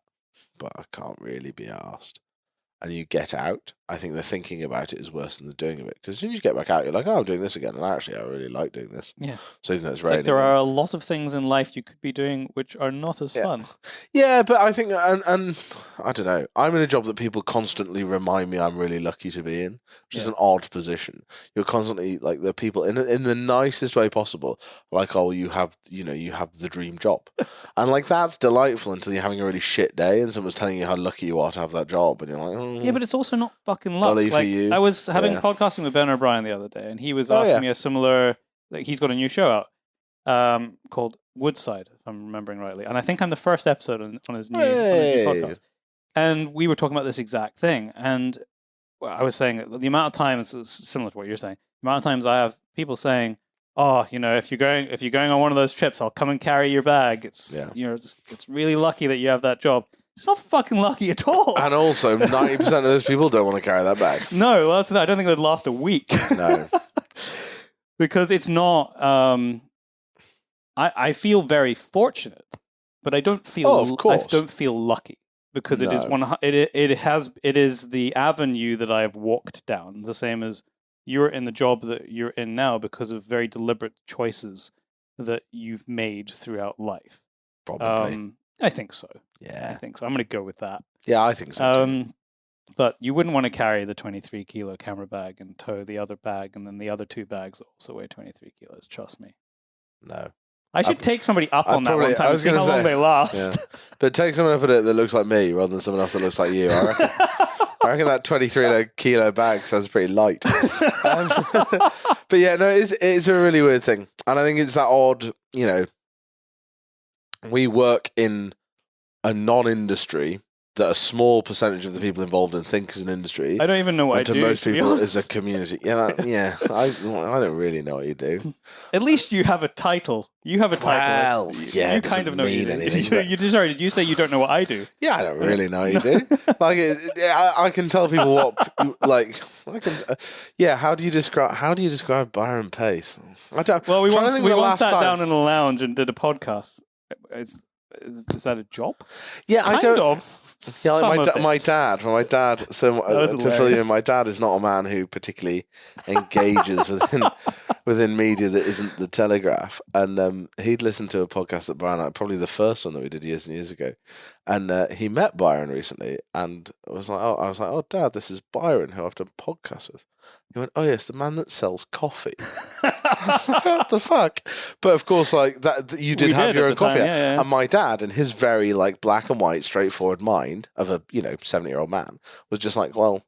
but I can't really be asked, and you get out, I think the thinking about it is worse than the doing of it. Because as soon as you get back out, you're like, I'm doing this again, and actually I really like doing this. Yeah. So even though it's Like raining, there are a lot of things in life you could be doing which are not as fun. Yeah, but I think, and I don't know, I'm in a job that people constantly remind me I'm really lucky to be in, which is an odd position. You're constantly, like, the people, in the nicest way possible, like, you have the dream job. And, like, that's delightful until you're having a really shit day and someone's telling you how lucky you are to have that job, and you're like, Yeah, but it's also not fucking luck. bully for Like, you. I was having podcasting with Ben O'Brien the other day, and he was Oh, asking yeah. me a similar, like, he's got a new show out called Woodside, if I'm remembering rightly. And I think I'm the first episode on his new podcast. And we were talking about this exact thing. And I was saying that the amount of times, it's similar to what you're saying, the amount of times I have people saying, if you're going on one of those trips, I'll come and carry your bag. It's it's really lucky that you have that job. It's not fucking lucky at all. And also, 90% of those people don't want to carry that bag. No, well, I don't think they'd last a week. No. Because it's not. I feel very fortunate, but I don't feel. Oh, of course. I don't feel lucky because it is No. it is the avenue that I have walked down. The same as you're in the job that you're in now because of very deliberate choices that you've made throughout life. Probably. I think so. Yeah. I think so. I'm going to go with that. Yeah, I think so too. But you wouldn't want to carry the 23 kilo camera bag and tow the other bag, and then the other two bags also weigh 23 kilos. Trust me. No. I should take somebody up on that one time and see how long they last. Yeah. But take someone up at it that looks like me rather than someone else that looks like you. I reckon that 23 kilo bag sounds pretty light. But yeah, no, it's a really weird thing. And I think it's that odd, we work in a non-industry that a small percentage of the people involved in think is an industry. I don't even know what I do. To most people, is a community. I don't really know what you do. At least you have a title. You have a title. Well, yeah, you kind of know what you do. anything, Did you say you don't know what I do? Yeah, I don't really know what you do. Like, I can tell people what, like, how do you describe Byron Pace? I don't. Well, we once sat time. down in a lounge and did a podcast. Is that a job? Yeah, kind of. Yeah, like my dad. So to fill you in, my dad is not a man who particularly engages within media that isn't the Telegraph. And he'd listened to a podcast that Byron, probably the first one that we did years and years ago, and he met Byron recently, and I was like, oh, Dad, this is Byron who I've done podcasts with. He went, oh yes, the man that sells coffee. What the fuck? But of course, like that, you did have your own coffee. Yeah. And my dad, in his very like black and white, straightforward mind of a 70-year-old man, was just like, well,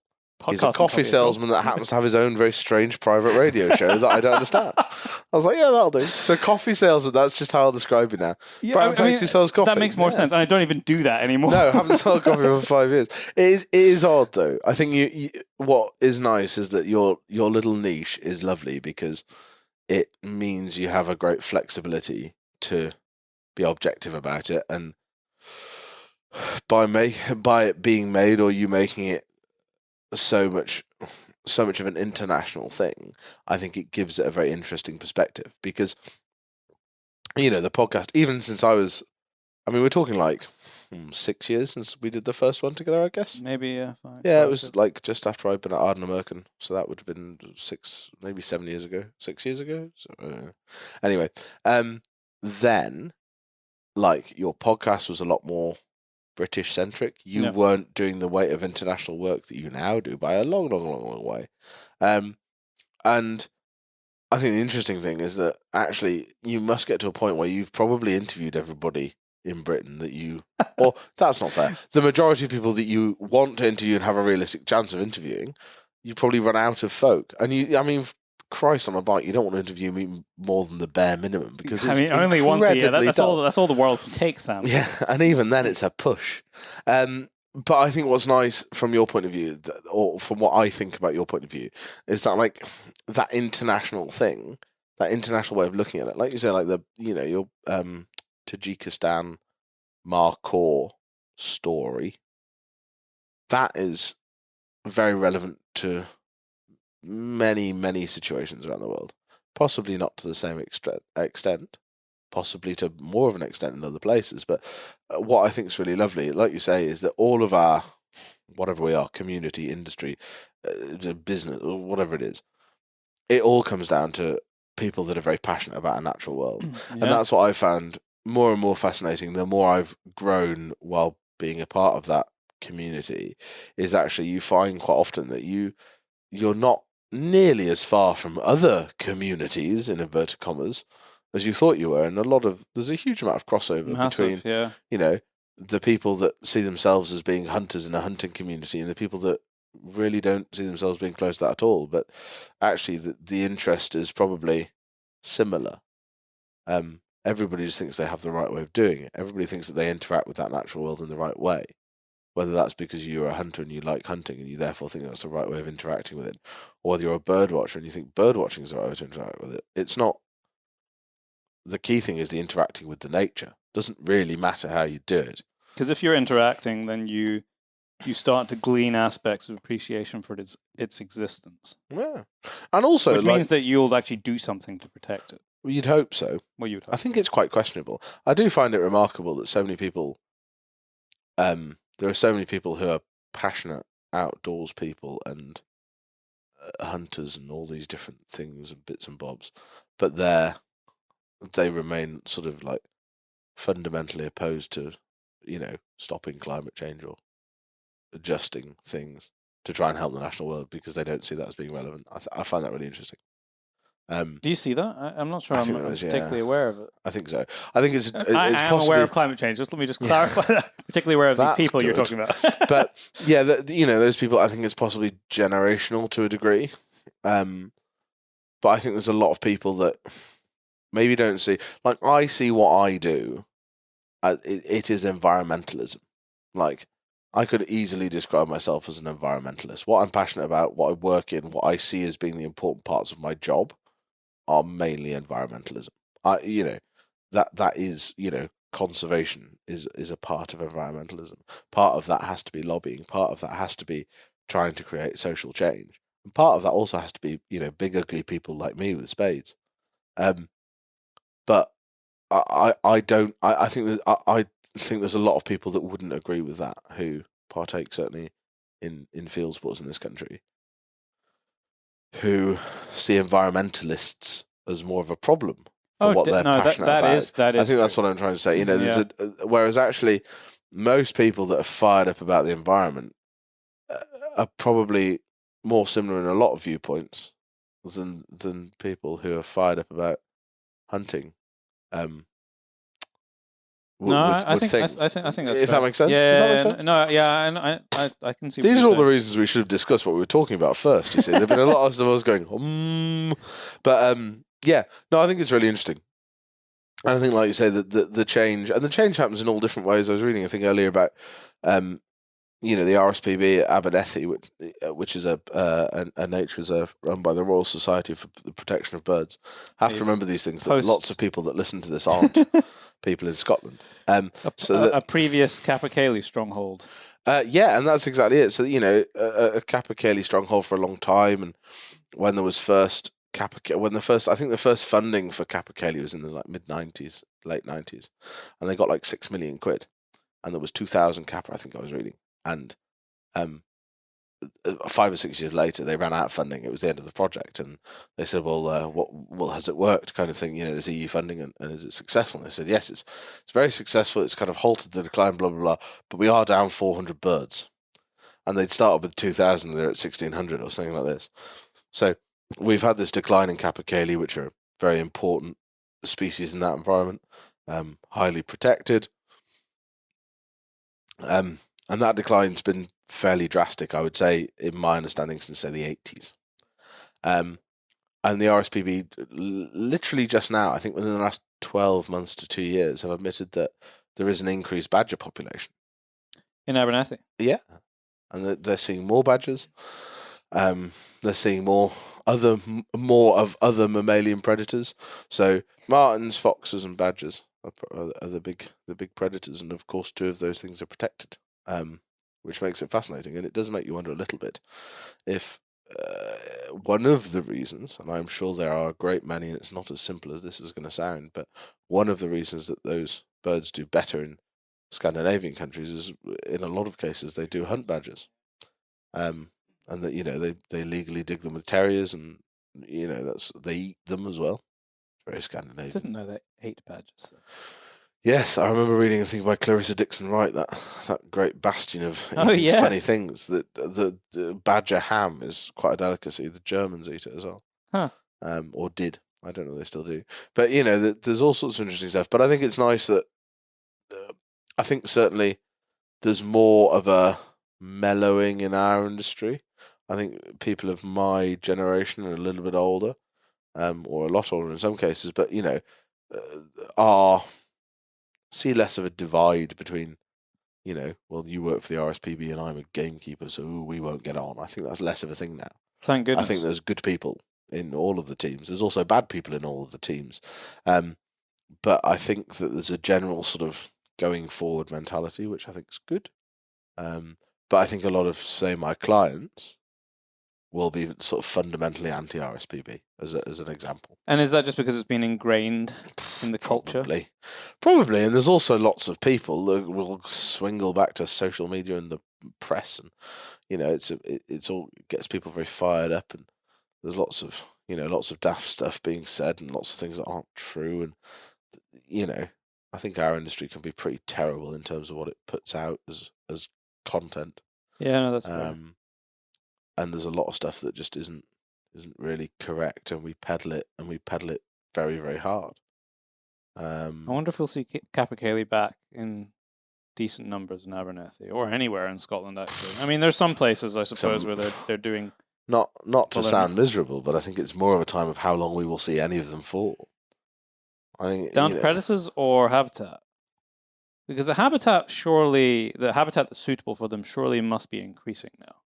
he's a coffee salesman that happens to have his own very strange private radio show that I don't understand. I was like, yeah, that'll do. So coffee salesman, that's just how I'll describe it now. Yeah, Brian Pace who sells coffee. That makes more sense, and I don't even do that anymore. No, I haven't sold coffee for 5 years. It is odd though. I think you what is nice is that your little niche is lovely because it means you have a great flexibility to be objective about it, and by it being made or you making it so much of an international thing, I think it gives it a very interesting perspective because the podcast, even since we're talking like 6 years since we did the first one together, I guess. Maybe, yeah. Yeah, it was like just after I'd been at Ardnamurchan, so that would have been 7 years ago. 6 years ago. So, anyway, then like your podcast was a lot more British centric. You weren't doing the weight of international work that you now do by a long, long, long, long way. And I think the interesting thing is that actually you must get to a point where you've probably interviewed everybody in Britain that you, or that's not fair. The majority of people that you want to interview and have a realistic chance of interviewing, you probably run out of folk. And Christ on a bike, you don't want to interview me more than the bare minimum because it's only once a year. That's dull. That's all the world can take, Sam. Yeah, and even then it's a push. But I think what's nice from your point of view, or from what I think about your point of view, is that like that international thing, that international way of looking at it. Like you say, like your Tajikistan Markhor story, that is very relevant to many, many situations around the world. Possibly not to the same extent, possibly to more of an extent in other places. But what I think is really lovely, like you say, is that all of our, whatever we are, community, industry, business, or whatever it is, it all comes down to people that are very passionate about a natural world. And that's what I found more and more fascinating the more I've grown while being a part of that community, is actually you find quite often that you're not nearly as far from other communities, in inverted commas, as you thought you were. And there's a huge amount of crossover between, the people that see themselves as being hunters in a hunting community and the people that really don't see themselves being close to that at all. But actually the interest is probably similar. Everybody just thinks they have the right way of doing it. Everybody thinks that they interact with that natural world in the right way. Whether that's because you're a hunter and you like hunting and you therefore think that's the right way of interacting with it, or whether you're a bird watcher and you think bird watching is the right way to interact with it. It's not. The key thing is the interacting with the nature. It doesn't really matter how you do it. Because if you're interacting, then you start to glean aspects of appreciation for its existence. Yeah. And also, which means that you'll actually do something to protect it. Well, you'd hope so. Well, you'd hope. I think it's quite questionable. I do find it remarkable that so many people, there are so many people who are passionate outdoors people and hunters and all these different things and bits and bobs, but they remain sort of like fundamentally opposed to, stopping climate change or adjusting things to try and help the natural world because they don't see that as being relevant. I find that really interesting. Do you see that? I'm not sure I'm particularly aware of it. I think so. I think it's I am aware of climate change. Let me clarify that. Particularly aware of these people you're talking about. But yeah, those people, I think it's possibly generational to a degree. But I think there's a lot of people that maybe don't see. Like, I see what I do. It is environmentalism. Like, I could easily describe myself as an environmentalist. What I'm passionate about, what I work in, what I see as being the important parts of my job are mainly environmentalism. That is, conservation is a part of environmentalism. Part of that has to be lobbying. Part of that has to be trying to create social change. And part of that also has to be, big ugly people like me with spades. But I think there's a lot of people that wouldn't agree with that who partake certainly in field sports in this country, who see environmentalists as more of a problem for what they're passionate about. I think that's what I'm trying to say. Whereas actually most people that are fired up about the environment are probably more similar in a lot of viewpoints than people who are fired up about hunting. I think that's if fair. that makes sense. Yeah, does that make sense? and I can see. These are all the reasons we should have discussed what we were talking about first. You see, there've been a lot of us going, but I think it's really interesting. And I think, like you say, that the change happens in all different ways. I was reading a thing earlier about, the RSPB at Abernethy, which is a nature reserve run by the Royal Society for the Protection of Birds. I have to remember these things. That lots of people that listen to this aren't people in Scotland. A previous Capercaillie stronghold. And that's exactly it. So a Capercaillie stronghold for a long time, and when there was I think the first funding for Capercaillie was in the mid-90s, late 90s, and they got like £6 million, and there was 2,000 Capper, I think I was reading, and 5 or 6 years later they ran out of funding. It was the end of the project, and they said, well, has it worked, kind of thing, there's EU funding, and is it successful? And they said, yes, it's very successful. It's kind of halted the decline, blah blah blah, but we are down 400 birds, and they'd started with 2,000, they're at 1,600 or something like this. So we've had this decline in Capercaillie, which are very important species in that environment, highly protected, and that decline's been fairly drastic, I would say, in my understanding, since say the 80s. And the RSPB literally just now, I think within the last 12 months to 2 years, have admitted that there is an increased badger population in Abernethy. Yeah, and they're seeing more badgers. They're seeing more of other mammalian predators. So martens, foxes, and badgers. are the big predators, and of course 2 of those things are protected, which makes it fascinating, and it does make you wonder a little bit if one of the reasons, and I'm sure there are a great many, and it's not as simple as this is going to sound, but one of the reasons that those birds do better in Scandinavian countries is, in a lot of cases, they do hunt badgers, and that they legally dig them with terriers, and they eat them as well. Very Scandinavian. Didn't know they ate badgers. Though. Yes, I remember reading a thing by Clarissa Dixon Wright, that great bastion of eating funny things. That the badger ham is quite a delicacy. The Germans eat it as well, or did. I don't know if they still do. But there's all sorts of interesting stuff. But I think it's nice that I think certainly there's more of a mellowing in our industry. I think people of my generation are a little bit older, or a lot older in some cases, but are see less of a divide between, well, you work for the RSPB and I'm a gamekeeper, so we won't get on. I think that's less of a thing now. Thank goodness. I think there's good people in all of the teams. There's also bad people in all of the teams. But I think that there's a general sort of going forward mentality, which I think is good. But I think a lot of, say, my clients will be sort of fundamentally anti-RSPB, as an example. And is that just because it's been ingrained in the culture? Probably. And there's also lots of people that will swingle back to social media and the press, and it gets people very fired up, and there's lots of daft stuff being said and lots of things that aren't true, and I think our industry can be pretty terrible in terms of what it puts out as content. Yeah, no, that's fair. And there's a lot of stuff that just isn't really correct, and we peddle it very, very hard. I wonder if we'll see Capercaillie back in decent numbers in Abernethy or anywhere in Scotland. Actually, I mean, there's some places I suppose where they're doing. Not to sound miserable, but I think it's more of a time of how long we will see any of them for. I think down to predators or habitat, because the habitat that's suitable for them surely must be increasing now.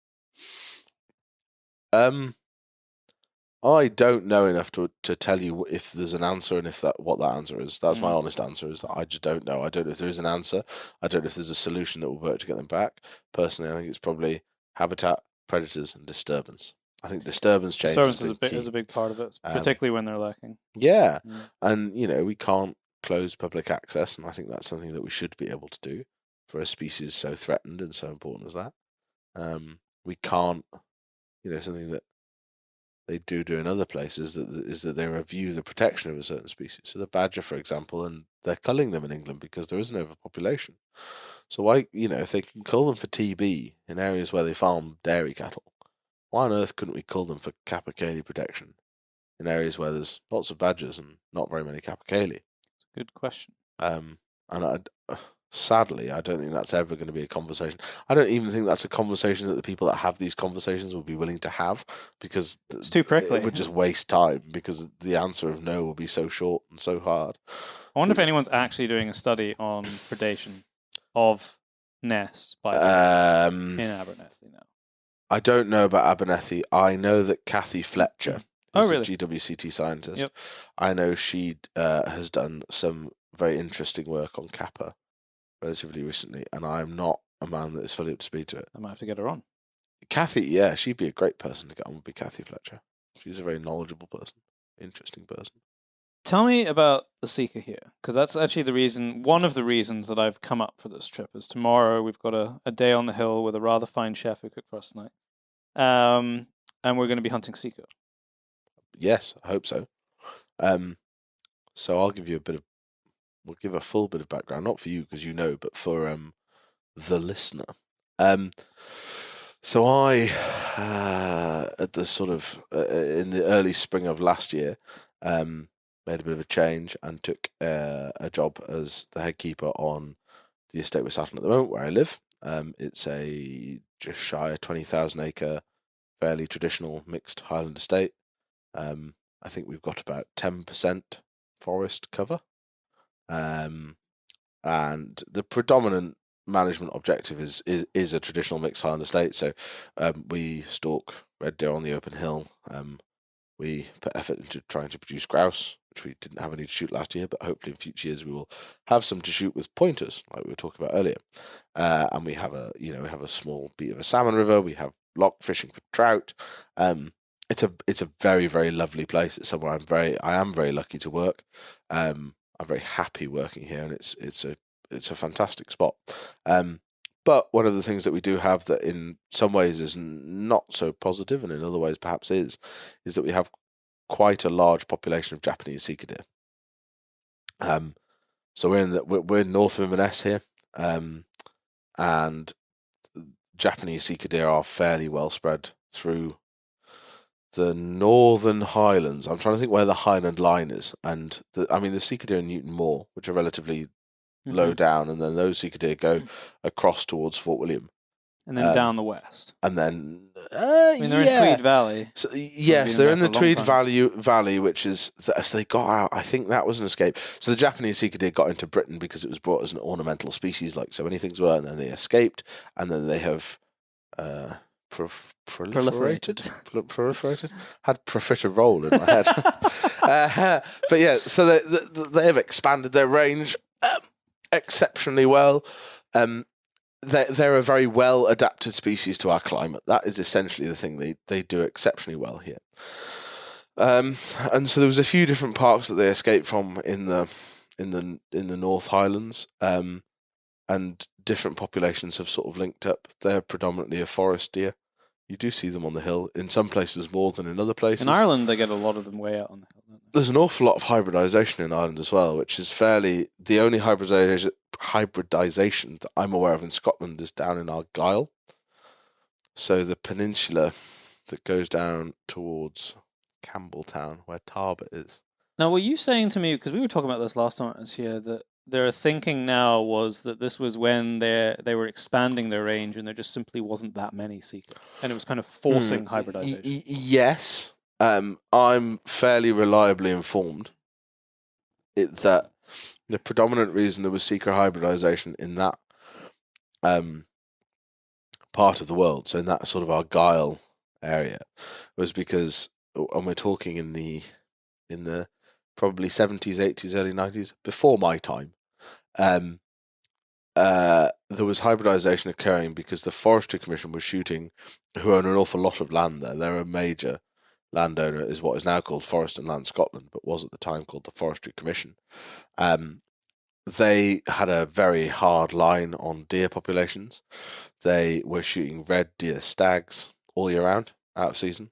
I don't know enough to tell you if there's an answer and what that answer is. That's my honest answer, is that I just don't know. I don't know if there is an answer. I don't know if there's a solution that will work to get them back. Personally, I think it's probably habitat, predators, and disturbance. I think disturbance changes. Disturbance is a big part of it, particularly when they're lacking. Yeah, and we can't close public access, and I think that's something that we should be able to do for a species so threatened and so important as that. We can't, something that they do in other places is that they review the protection of a certain species. So the badger, for example, and they're culling them in England because there is an overpopulation. So why, if they can cull them for TB in areas where they farm dairy cattle, why on earth couldn't we cull them for capercaillie protection in areas where there's lots of badgers and not very many capercaillie? Good question. And sadly, I don't think that's ever going to be a conversation. I don't even think that's a conversation that the people that have these conversations will be willing to have, because it's too prickly. It would just waste time, because the answer of no will be so short and so hard. I wonder if anyone's actually doing a study on predation of nests by in Abernethy now. I don't know about Abernethy. I know that Kathy Fletcher, who's really? a GWCT scientist, Yep. I know she has done some very interesting work on kappa relatively recently, and I'm not a man that is fully up to speed to it. I might have to get her on. Kathy, yeah, she'd be a great person to get on, would be Kathy Fletcher. She's a very knowledgeable person, interesting person. Tell me about the sika here, because that's actually one of the reasons that I've come up for this trip. Is tomorrow we've got a day on the hill with a rather fine chef who cooked for us tonight, and we're going to be hunting sika. Yes, I hope so. So I'll give you we'll give a full bit of background, not for you because but for the listener. So I, at the sort of in the early spring of last year, made a bit of a change and took a job as the head keeper on the estate we're sat on at the moment, where I live. It's a just shy of 20,000 acre, fairly traditional mixed Highland estate. I think we've got about 10% forest cover. And the predominant management objective is a traditional mixed Highland estate. So we stalk red deer on the open hill. We put effort into trying to produce grouse which we didn't have any to shoot last year, but hopefully in future years we will have some to shoot with pointers, like we were talking about earlier. And we have a small beat of a salmon river. We have loch fishing for trout. It's a very, very lovely place. It's somewhere I am very lucky to work. I'm very happy working here, and it's a fantastic spot. But one of the things that we do have that in some ways is not so positive, and in other ways perhaps is that we have quite a large population of Japanese sika deer. So we're north of Inverness here, and Japanese sika deer are fairly well spread through the Northern Highlands. I'm trying to think where the Highland line is, and the sika deer in Newton Moor, which are relatively low down, and then those sika deer go across towards Fort William, and then down the west, and then they're in Tweed Valley. So, yes, they're in the Tweed Valley, which is so they got out. I think that was an escape. So the Japanese sika deer got into Britain because it was brought as an ornamental species, like so many things were, and then they escaped, and then they have proliferated. Had profiterole in my head. But yeah, so they have expanded their range exceptionally well. They're a very well adapted species to our climate. That is essentially the thing they do exceptionally well here. And so there was a few different parks that they escaped from in the North Highlands, and different populations have sort of linked up. They're predominantly a forest deer. You do see them on the hill in some places more than in other places. In Ireland, they get a lot of them way out on the hill. Don't they? There's an awful lot of hybridization in Ireland as well, which is the only hybridization that I'm aware of in Scotland is down in Argyll. So the peninsula that goes down towards Campbelltown, where Tarbert is. Now, were you saying to me, because we were talking about this last time I was here, that their thinking now was that this was when they were expanding their range and there just simply wasn't that many sika, and it was kind of forcing hybridization? Yes. I'm fairly reliably informed that the predominant reason there was sika hybridization in that part of the world, so in that sort of Argyll area, was because, and we're talking in the probably 70s, 80s, early 90s, before my time, there was hybridization occurring because the Forestry Commission was shooting, who own an awful lot of land there. They're a major landowner, is what is now called Forest and Land Scotland, but was at the time called the Forestry Commission. They had a very hard line on deer populations. They were shooting red deer stags all year round, out of season.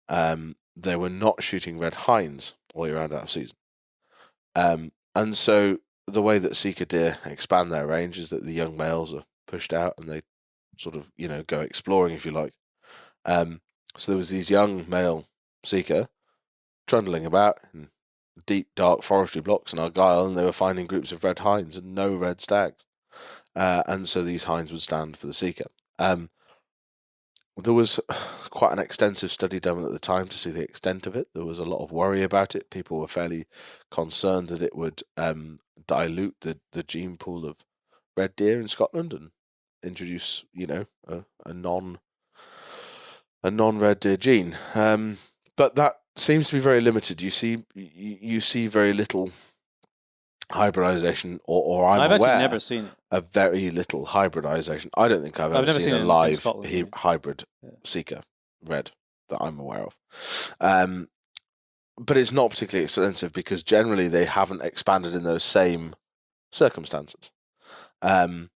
They were not shooting red hinds all year round, out of season. And so the way that sika deer expand their range is that the young males are pushed out and they sort of, go exploring, if you like. So there was these young male sika trundling about in deep, dark forestry blocks in Argyll, and they were finding groups of red hinds and no red stags. And so these hinds would stand for the sika. There was quite an extensive study done at the time to see the extent of it. There was a lot of worry about it. People were fairly concerned that it would dilute the gene pool of red deer in Scotland and introduce, a non-red deer gene. But that seems to be very limited. You see very little hybridization, or I've actually never seen it. A very little hybridization. I don't think I've ever seen a live hybrid sika red that I'm aware of. But it's not particularly expensive because generally they haven't expanded in those same circumstances. And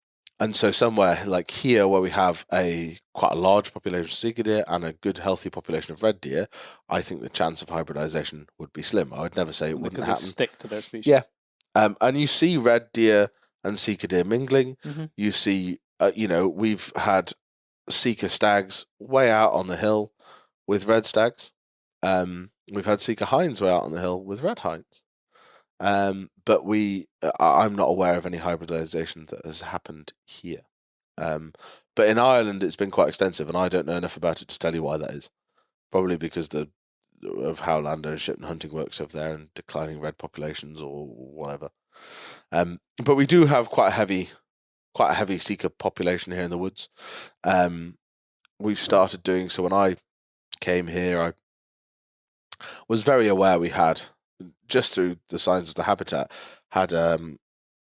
so somewhere like here, where we have quite a large population of sika deer and a good healthy population of red deer, I think the chance of hybridization would be slim. I would never say it wouldn't happen. Because they stick to their species. Yeah. And you see red deer and sika deer mingling. Mm-hmm. You see, we've had sika stags way out on the hill with red stags. We've had sika hinds way out on the hill with red hinds. But I'm not aware of any hybridization that has happened here. But in Ireland, it's been quite extensive, and I don't know enough about it to tell you why that is. Probably because of how land ownership and hunting works over there, and declining red populations or whatever. But we do have quite a heavy sika population here in the woods. We've started doing so. When I came here, I was very aware we had just through the signs of the habitat, had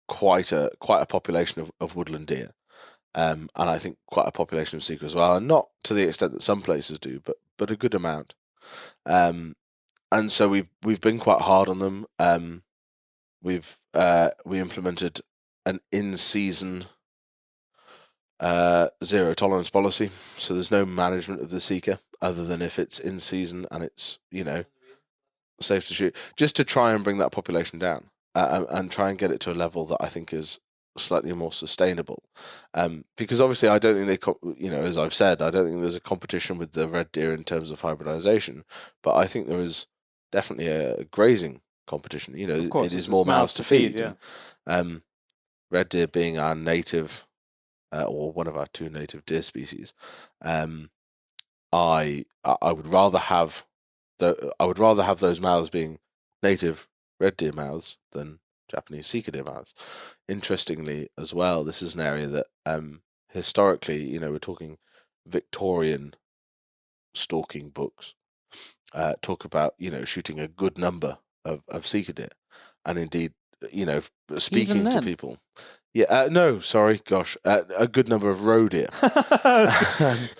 quite a population of woodland deer, and I think quite a population of sika as well, and not to the extent that some places do, but a good amount. And so we've been quite hard on them. We implemented an in-season zero tolerance policy, so there's no management of the sika other than if it's in season and it's safe to shoot, just to try and bring that population down and try and get it to a level that I think is slightly more sustainable. Because obviously I don't think as I've said, I don't think there's a competition with the red deer in terms of hybridization, but I think there is definitely a grazing competition. Of course, it is more mouths to feed. Yeah. And, red deer being our native, or one of our two native deer species, I would rather have those mouths being native red deer mouths than Japanese sika deer mouths. Interestingly, as well, this is an area that historically, we're talking Victorian stalking books, talk about shooting a good number of sika deer, and indeed, speaking to people. Yeah, no, sorry, gosh, a good number of roe deer.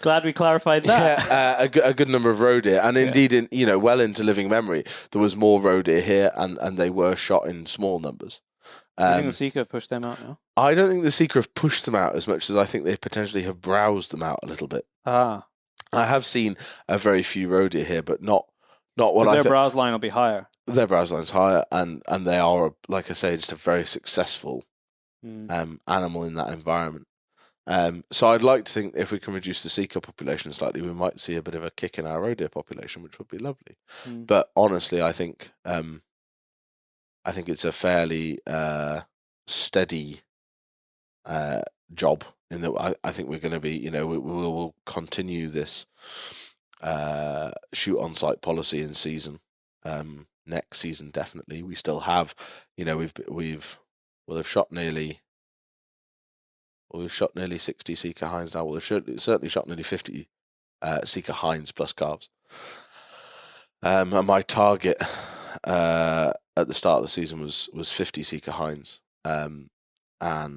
Glad we clarified that. Yeah, a good number of roe deer, and indeed, well into living memory, there was more roe deer here, and they were shot in small numbers. Do you think the sika have pushed them out now? I don't think the sika have pushed them out as much as I think they potentially have browsed them out a little bit. I have seen a very few roe deer here, but not what their browse line will be higher. Their browse line's higher, and they are, like I say, just a very successful animal in that environment. So I'd like to think if we can reduce the sika population slightly, we might see a bit of a kick in our roe deer population, which would be lovely. But honestly, I think it's a fairly steady job in that I think we're going to be, we will continue this shoot on site policy in season. Next season, definitely. We still have, we'll have shot nearly 60 sika hinds now. We'll have certainly shot nearly 50 sika hinds plus calves. And my target at the start of the season was 50 sika hinds. And I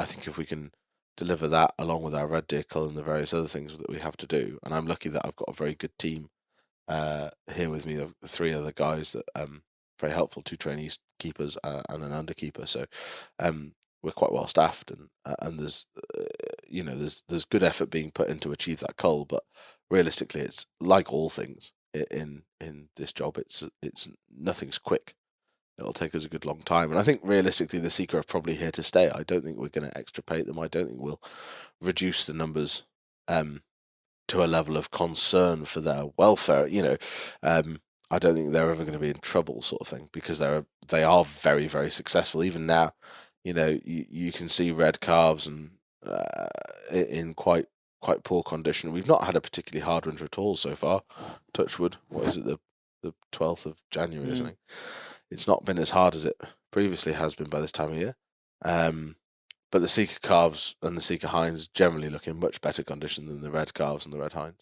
think if we can deliver that along with our red deer cull and the various other things that we have to do, and I'm lucky that I've got a very good team here with me, the three other guys that very helpful, 2 trainees keepers and an underkeeper. So we're quite well staffed, and there's there's good effort being put in to achieve that cull. But realistically, it's like all things in this job. It's nothing's quick. It'll take us a good long time, and I think realistically the sika are probably here to stay. I don't think we're going to extirpate them. I don't think we'll reduce the numbers to a level of concern for their welfare. I don't think they're ever going to be in trouble, sort of thing, because they are very, very successful. Even now, you can see red calves and in quite poor condition. We've not had a particularly hard winter at all so far. Touch wood. What is it? The 12th of January or something. It's not been as hard as it previously has been by this time of year. But the sika calves and the sika hinds generally look in much better condition than the red calves and the red hinds.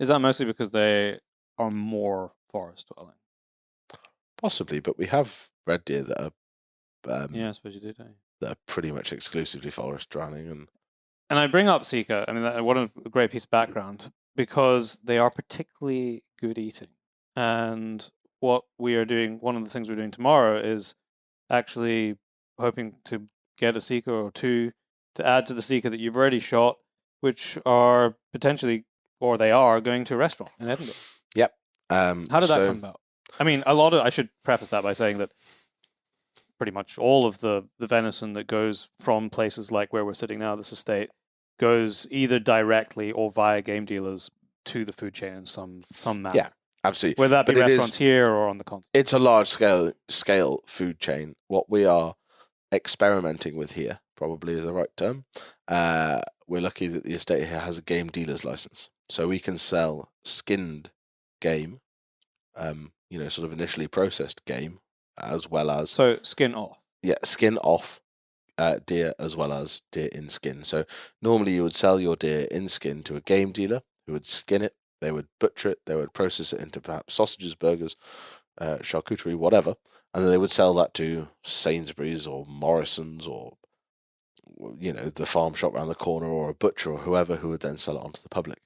Is that mostly because they are more forest dwelling? Possibly, but we have red deer that are I suppose you do, don't you? That are pretty much exclusively forest dwelling. And I bring up sika, what a great piece of background, because they are particularly good eating. And what we are doing, one of the things we're doing tomorrow is actually hoping to get a sika or two to add to the sika that you've already shot, which are potentially, or they are, going to a restaurant in Edinburgh. Yep. How did that come about? I should preface that by saying that pretty much all of the venison that goes from places like where we're sitting now, this estate, goes either directly or via game dealers to the food chain in some manner. Yeah, absolutely. Whether that be restaurants here or on the continent. It's a large scale food chain. What we are experimenting with here, probably is the right term. We're lucky that the estate here has a game dealer's license. So we can sell skinned game, sort of initially processed game, as well as... So skin off? Yeah, skin off deer as well as deer in skin. So normally you would sell your deer in skin to a game dealer who would skin it, they would butcher it, they would process it into perhaps sausages, burgers, charcuterie, whatever, and then they would sell that to Sainsbury's or Morrison's or the farm shop around the corner or a butcher or whoever who would then sell it on to the public.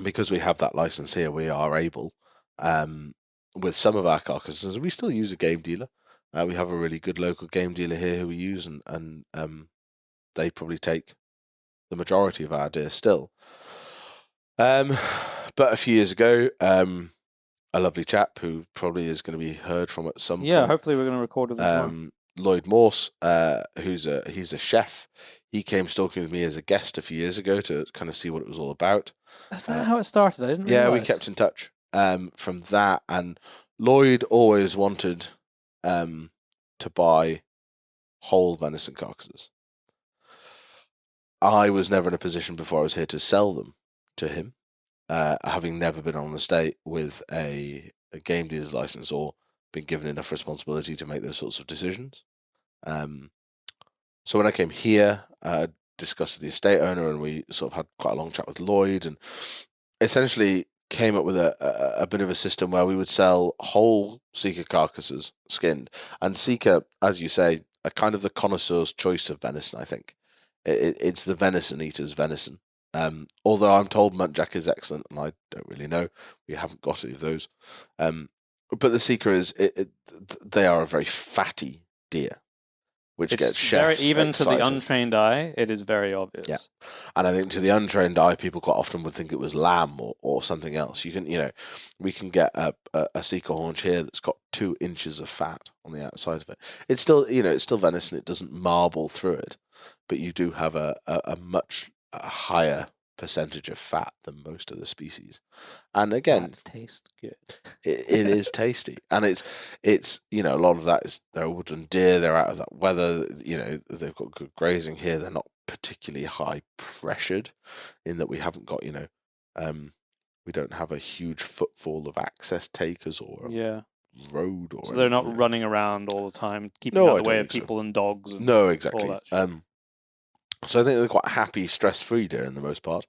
Because we have that license here, we are able, with some of our carcasses, and we still use a game dealer. We have a really good local game dealer here who we use, and they probably take the majority of our deer still. But a few years ago, a lovely chap who probably is going to be heard from at some point. Yeah, hopefully we're going to record with him. Lloyd Morse, he's a chef. He came stalking with me as a guest a few years ago to kind of see what it was all about. Is that how it started? I didn't realize. Yeah, we kept in touch from that, and Lloyd always wanted to buy whole venison carcasses. I was never in a position before I was here to sell them to him, having never been on an estate with a game dealer's license or been given enough responsibility to make those sorts of decisions. So when I came here, I discussed with the estate owner, and we sort of had quite a long chat with Lloyd, and essentially came up with a bit of a system where we would sell whole sika carcasses, skinned. And sika, as you say, are kind of the connoisseur's choice of venison, I think. It's the venison eater's venison. Although I'm told muntjac is excellent, and I don't really know. We haven't got any of those. But the sika they are a very fatty deer, which gets chefs even excited. To the untrained eye, it is very obvious. Yeah, and I think to the untrained eye, people quite often would think it was lamb or something else. We can get a sika haunch here that's got 2 inches of fat on the outside of it. It's still, it's still venison. It doesn't marble through it, but you do have a much higher percentage of fat than most of the species. And again, that tastes good. it is tasty, and it's a lot of that is they're woodland deer. They're out of that weather. They've got good grazing here. They're not particularly high pressured in that we haven't got we don't have a huge footfall of access takers or road or so they're not running around all the time keeping out the way of people and dogs and no, exactly. all that shit. So I think they're quite happy, stress-free deer in the most part,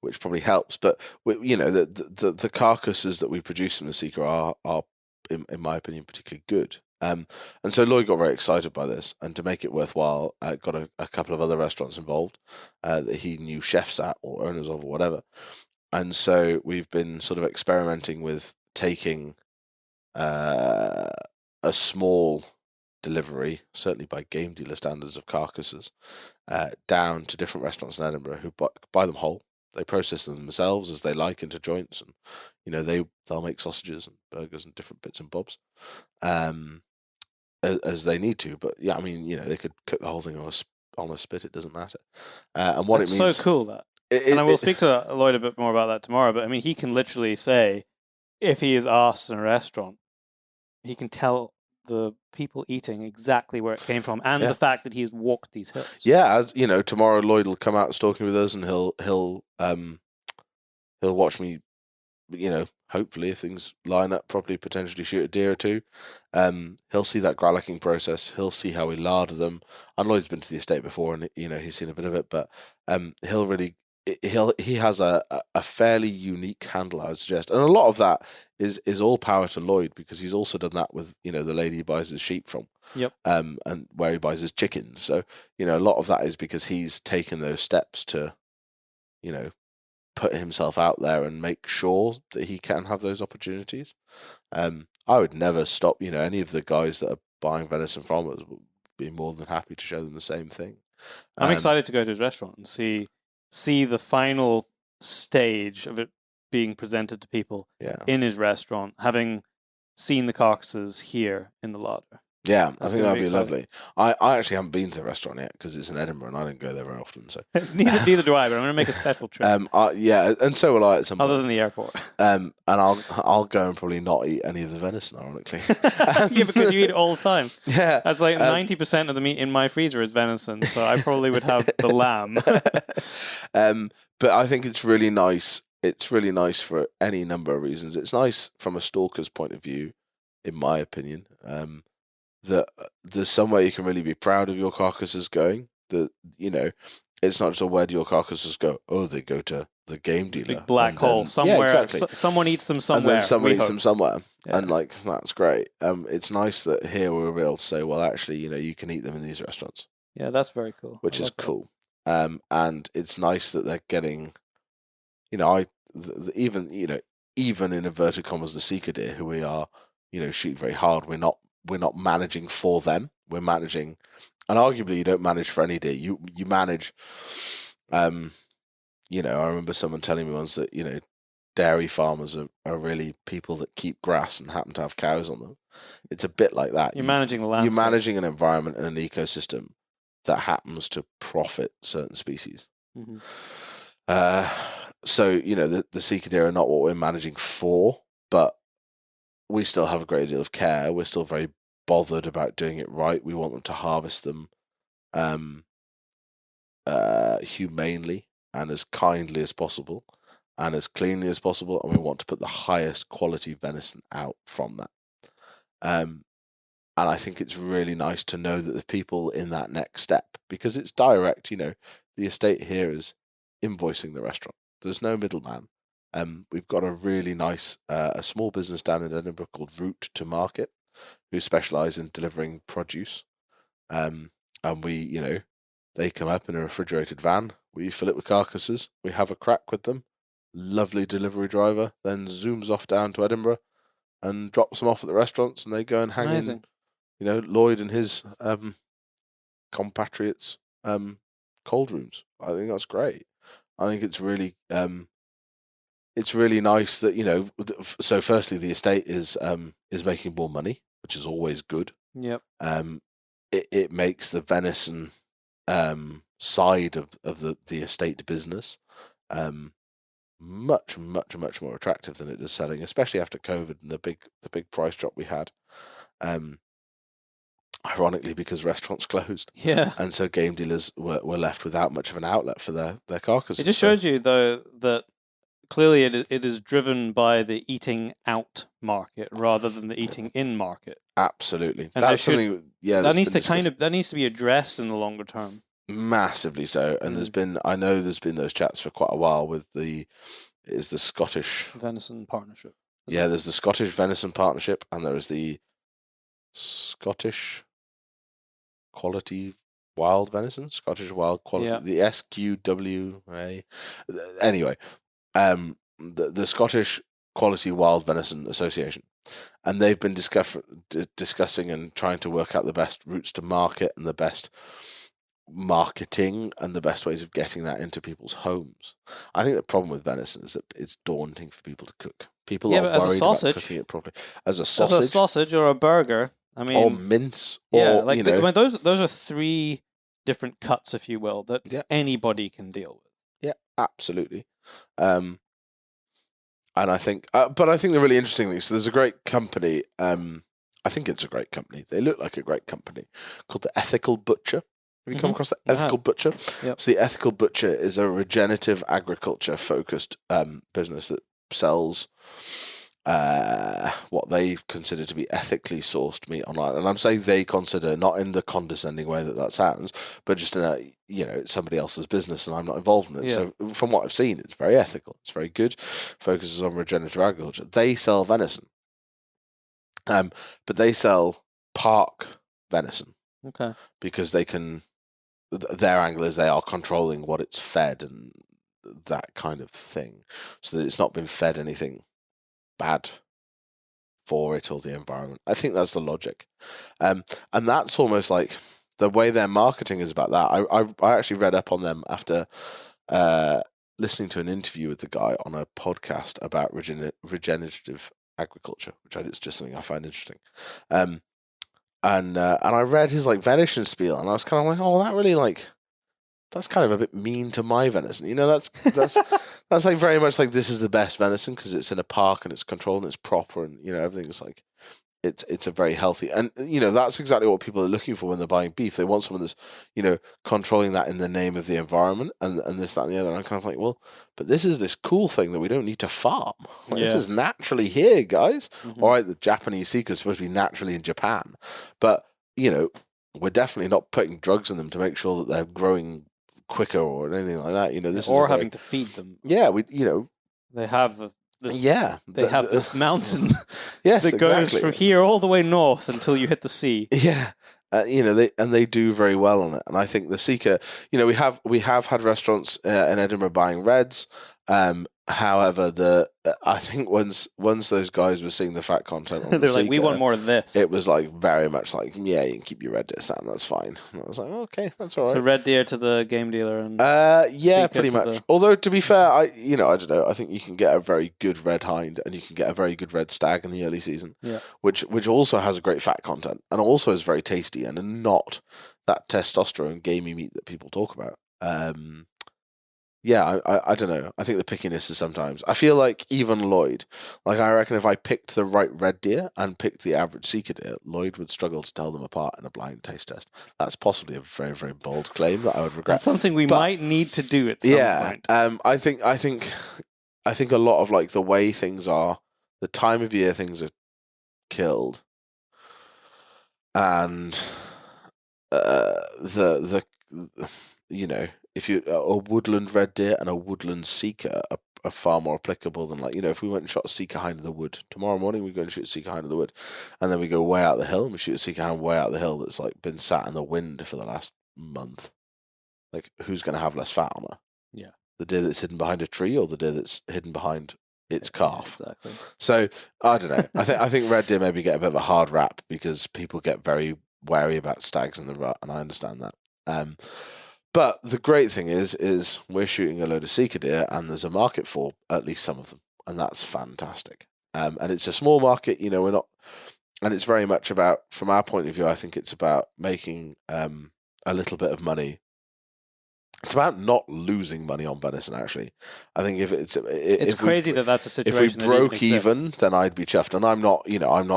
which probably helps. But the carcasses that we produce from the sika are in my opinion, particularly good. And so Lloyd got very excited by this, and to make it worthwhile, got a couple of other restaurants involved that he knew chefs at or owners of or whatever. And so we've been sort of experimenting with taking a small delivery, certainly by game dealer standards, of carcasses down to different restaurants in Edinburgh who buy them whole. They process them themselves as they like into joints, and they'll make sausages and burgers and different bits and bobs as they need to. But yeah, I mean, they could cook the whole thing on a spit. It doesn't matter. And what That's it means, so cool that. And I will speak to Lloyd a bit more about that tomorrow. But I mean, he can literally say, if he is asked in a restaurant, he can tell the people eating exactly where it came from, and the fact that he has walked these hills. Yeah, as tomorrow Lloyd will come out stalking with us, and he'll watch me. Hopefully, if things line up properly, potentially shoot a deer or two. He'll see that gralloching process. He'll see how we larder them. And Lloyd's been to the estate before, and he's seen a bit of it. But he has a fairly unique handle, I would suggest, and a lot of that is all power to Lloyd, because he's also done that with the lady he buys his sheep from. Yep. And where he buys his chickens. So a lot of that is because he's taken those steps to put himself out there and make sure that he can have those opportunities. I would never stop any of the guys that are buying venison from us would be more than happy to show them the same thing. I'm excited to go to his restaurant and see the final stage of it being presented to people in his restaurant, having seen the carcasses here in the larder. Yeah, I think that'd be lovely. I actually haven't been to the restaurant yet because it's in Edinburgh and I don't go there very often. So neither do I, but I'm going to make a special trip. And so will I at some point. Other than the airport. And I'll go and probably not eat any of the venison, ironically. Yeah, because you eat it all the time. Yeah, that's like 90% of the meat in my freezer is venison, so I probably would have the lamb. But I think it's really nice. It's really nice for any number of reasons. It's nice from a stalker's point of view, in my opinion. That there's somewhere you can really be proud of your carcasses going. That it's not just where do your carcasses go? Oh, they go to the game This dealer. big black hole somewhere. Yeah, exactly. Someone eats them somewhere. And then someone eats them somewhere. Yeah. And like, that's great. It's nice that here we'll be able to say, well, actually, you can eat them in these restaurants. Yeah, that's very cool. Which is cool. And it's nice that they're getting, even in inverted commas, the sika deer, who we are, shoot very hard. We're not managing for them. We're managing, and arguably you don't manage for any deer. You manage, I remember someone telling me once that, dairy farmers are really people that keep grass and happen to have cows on them. It's a bit like that. You're managing the landscape. You're managing an environment and an ecosystem that happens to profit certain species. Mm-hmm. So, the sika deer are not what we're managing for, but we still have a great deal of care. We're still very bothered about doing it right. We want them to harvest them humanely and as kindly as possible and as cleanly as possible, and we want to put the highest quality venison out from that. And I think it's really nice to know that the people in that next step, because it's direct, the estate here is invoicing the restaurant. There's no middleman. We've got a really nice, a small business down in Edinburgh called Route to Market, who specialise in delivering produce. And we, they come up in a refrigerated van. We fill it with carcasses. We have a crack with them. Lovely delivery driver then zooms off down to Edinburgh and drops them off at the restaurants, and they go and hang in, Lloyd and his compatriots' cold rooms. I think that's great. I think it's really nice that So, firstly, the estate is making more money, which is always good. Yep. It makes the venison side of the estate business much more attractive than it is selling, especially after COVID and the big price drop we had. Ironically, because restaurants closed. Yeah. And so game dealers were left without much of an outlet for their carcasses. It just shows you, though, that clearly it is driven by the eating out market rather than the eating in market. Absolutely. And that's something, that needs to be addressed in the longer term. Massively so. And there's been those chats for quite a while with the Scottish Venison Partnership. Yeah, there's the Scottish Venison Partnership, and there is the Scottish Quality Wild Venison, Scottish Wild Quality, the SQWA. Anyway, the Scottish Quality Wild Venison Association, and they've been discussing and trying to work out the best routes to market and the best marketing and the best ways of getting that into people's homes. I think the problem with venison is that it's daunting for people to cook. People are worried about cooking it properly. As a sausage or a burger, I mean, or mince, those are three different cuts, if you will, that anybody can deal with. Yeah, absolutely. And I think, but I think the really interesting thing. So there's a great company. I think it's a great company. They look like a great company called the Ethical Butcher. Have you come across the Ethical Butcher? Yep. So the Ethical Butcher is a regenerative agriculture focused business that sells what they consider to be ethically sourced meat online. And I'm saying they consider, not in the condescending way that sounds, but just in it's somebody else's business and I'm not involved in it. Yeah. So from what I've seen, it's very ethical. It's very good. Focuses on regenerative agriculture. They sell venison. But they sell park venison. Okay. Because their angle is they are controlling what it's fed and that kind of thing, so that it's not been fed anything bad for it or the environment. I think that's the logic, and that's almost like the way their marketing is about that. I actually read up on them after listening to an interview with the guy on a podcast about regenerative agriculture, which is just something I find interesting. And I read his venison spiel, and I was kind of like, oh, that really that's kind of a bit mean to my venison. That's very much like, this is the best venison because it's in a park and it's controlled and it's proper and everything's it's a very healthy, and that's exactly what people are looking for when they're buying beef. They want someone that's controlling that in the name of the environment and this, that, and the other. And I'm kind of like, well, but this is this cool thing that we don't need to farm. This is naturally here, guys. Mm-hmm. All right, the Japanese sika is supposed to be naturally in Japan, but we're definitely not putting drugs in them to make sure that they're growing quicker or anything like that. This or is having to feed them. Yeah, they have this. Yeah, they have this mountain yes, that goes exactly. from here all the way north until you hit the sea. Yeah. They do very well on it, and I think the sika. We have had restaurants in Edinburgh buying reds. However, I think once those guys were seeing the fat content on the they're sika, like, we want more of this. It was like very much like, yeah, you can keep your red deer stand, that's fine. And I was like, okay, that's all right. So red deer to the game dealer, and yeah, pretty much. Although to be fair, I don't know. I think you can get a very good red hind, and you can get a very good red stag in the early season. Yeah. Which also has a great fat content, and also is very tasty, and not that testosterone gamey meat that people talk about. Yeah, I don't know. I think the pickiness is sometimes. I feel like even Lloyd, like I reckon if I picked the right red deer and picked the average sika deer, Lloyd would struggle to tell them apart in a blind taste test. That's possibly a very, very bold claim that I would regret. That's something we might need to do at some point. I think a lot of like the way things are, the time of year things are killed, and if you a woodland red deer and a woodland sika are far more applicable than if we went and shot a sika hind in the wood tomorrow morning, we go and shoot a sika hind in the wood, and then we go way out the hill and we shoot a sika hind way out the hill that's like been sat in the wind for the last month. Like, who's going to have less fat on her? Yeah, the deer that's hidden behind a tree or the deer that's hidden behind its calf? Exactly. So I don't know. I think red deer maybe get a bit of a hard rap because people get very wary about stags in the rut, and I understand that. But the great thing is we're shooting a load of sika deer, and there's a market for at least some of them, and that's fantastic. And it's a small market, we're not, and it's very much about, from our point of view, I think it's about making a little bit of money. It's about not losing money on venison. Actually, I think it's crazy that's a situation. If we broke even, then I'd be chuffed. And I'm not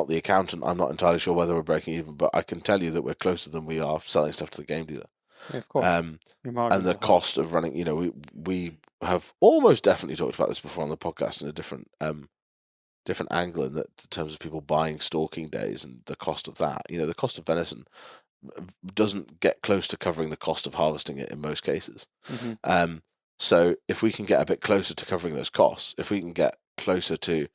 the accountant. I'm not entirely sure whether we're breaking even, but I can tell you that we're closer than we are selling stuff to the game dealer. Yeah, of course. And the cost of running, we have almost definitely talked about this before on the podcast in a different angle, in terms of people buying stalking days and the cost of that. The cost of venison doesn't get close to covering the cost of harvesting it in most cases. Mm-hmm. So if we can get a bit closer to covering those costs, if we can get closer to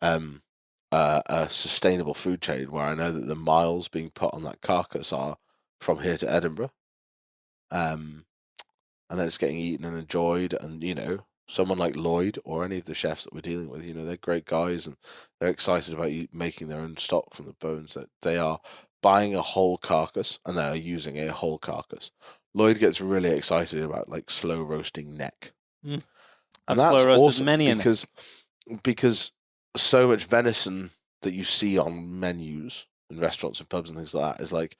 a sustainable food chain where I know that the miles being put on that carcass are from here to Edinburgh, and then it's getting eaten and enjoyed, and someone like Lloyd or any of the chefs that we're dealing with, they're great guys and they're excited about making their own stock from the bones, that they are buying a whole carcass and they are using a whole carcass. Lloyd gets really excited about like slow roasting neck. And that's slow roasted awesome many because so much venison that you see on menus in restaurants and pubs and things like that is like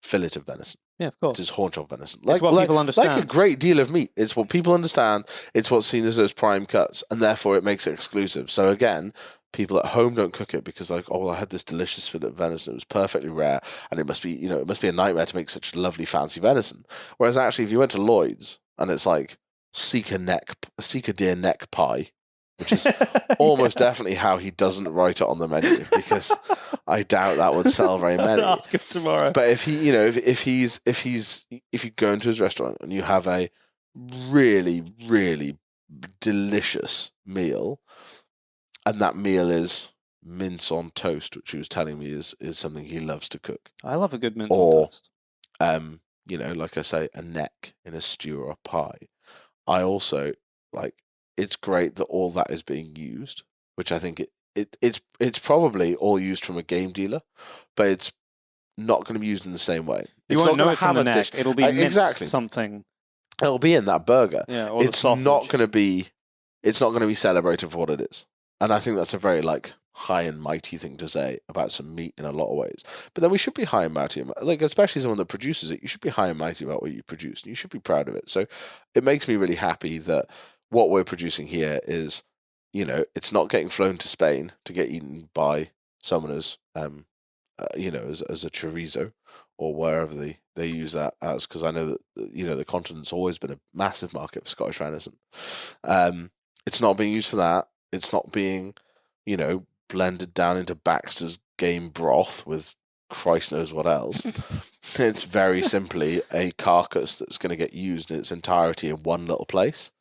fillet of venison. Yeah, of course. It's haunch of venison. It's what people understand. Like a great deal of meat. It's what people understand. It's what's seen as those prime cuts, and therefore it makes it exclusive. So again, people at home don't cook it because like, oh, well, I had this delicious fillet of venison. It was perfectly rare, and it must be a nightmare to make such lovely fancy venison. Whereas actually, if you went to Lloyd's and it's like sika deer neck pie, which is almost definitely how he doesn't write it on the menu, because I doubt that would sell very many. I'll ask him tomorrow. But if he, if you go into his restaurant and you have a really, really delicious meal, and that meal is mince on toast, which he was telling me is something he loves to cook. I love a good mince on toast. Like I say, a neck in a stew or a pie. I also like. It's great that all that is being used, which I think it's probably all used from a game dealer, but it's not going to be used in the same way. You won't know it from the neck. It'll be minced something. It'll be in that burger. Yeah, or it's not going to be. It's not going to be celebrated for what it is, and I think that's a very like high and mighty thing to say about some meat in a lot of ways. But then we should be high and mighty, like especially someone that produces it. You should be high and mighty about what you produce, and you should be proud of it. So it makes me really happy that what we're producing here is, it's not getting flown to Spain to get eaten by someone as, as a chorizo or wherever they use that as, because I know that, the continent's always been a massive market for Scottish venison. It's not being used for that. It's not being, blended down into Baxter's game broth with Christ knows what else. It's very simply a carcass that's going to get used in its entirety in one little place.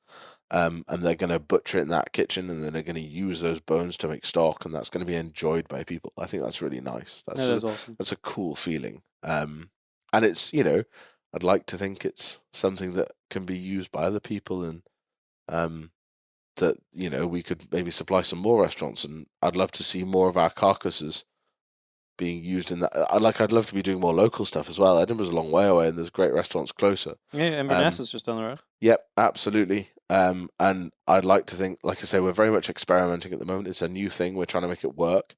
And they're going to butcher it in that kitchen, and then they're going to use those bones to make stock, and that's going to be enjoyed by people. I think that's really nice. That is awesome. That's a cool feeling. And it's, you know, I'd like to think it's something that can be used by other people, and that, you know, we could maybe supply some more restaurants, and I'd love to see more of our carcasses being used in that. I'd love to be doing more local stuff as well. Edinburgh's a long way away, and there's great restaurants closer. Yeah, Inverness is just down the road. Yep, absolutely. And I'd like to think, like I say, we're very much experimenting at the moment. It's a new thing. We're trying to make it work,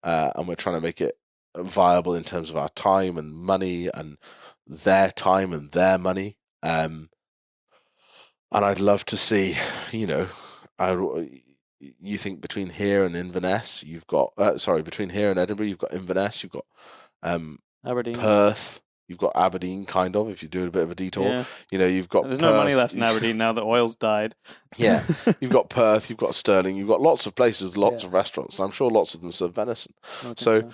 and we're trying to make it viable in terms of our time and money, and their time and their money. And I'd love to see, you know, you think between here and Inverness, you've got between here and Edinburgh, you've got Inverness, you've got Aberdeen, Perth, you've got Aberdeen, kind of, if you're doing a bit of a detour. Yeah. You know, you've got there's Perth, no money left in Aberdeen now that oil's died. Yeah, you've got Perth, you've got Stirling, you've got lots of places with lots of restaurants, and I'm sure lots of them serve venison. So,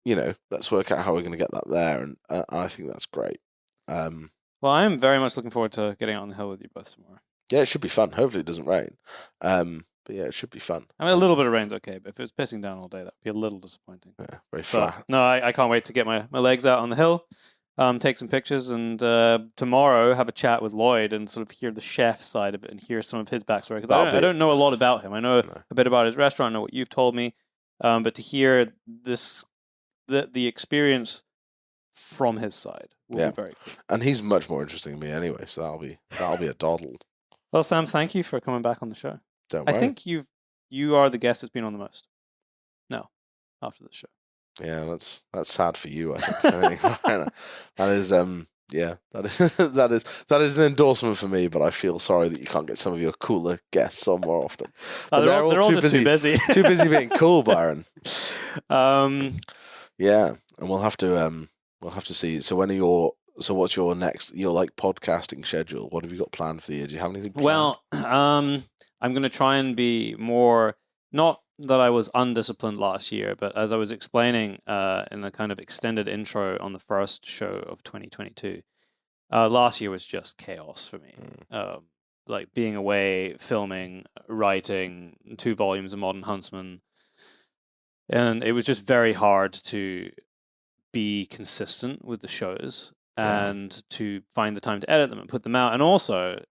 you know, let's work out how we're going to get that there, and I think that's great. Well, I am very much looking forward to getting out on the hill with you both tomorrow. Yeah, it should be fun. Hopefully it doesn't rain. But yeah, it should be fun. I mean, a little bit of rain's okay, but if it was pissing down all day, that would be a little disappointing. Yeah, very flat. But, no, I can't wait to get my legs out on the hill, take some pictures, and tomorrow have a chat with Lloyd and sort of hear the chef side of it and hear some of his backstory. Because I don't know a lot about him. I know a bit about his restaurant, I know what you've told me, but to hear the experience from his side will be very cool. And he's much more interesting than me anyway, so that'll be a doddle. Well, Sam, thank you for coming back on the show. Don't worry. I think you are the guest that's been on the most. No, after the show. Yeah, that's sad for you. I think. That is that is an endorsement for me. But I feel sorry that you can't get some of your cooler guests on more often. They're all just too busy. Too busy being cool, Byron. Yeah, and we'll have to see. So what's your next like podcasting schedule? What have you got planned for the year? Do you have anything planned? Well, I'm going to try and be more, not that I was undisciplined last year, but as I was explaining in the kind of extended intro on the first show of 2022, last year was just chaos for me. Like being away, filming, writing 2 volumes of Modern Huntsman, and it was just very hard to be consistent with the shows and to find the time to edit them and put them out. And also,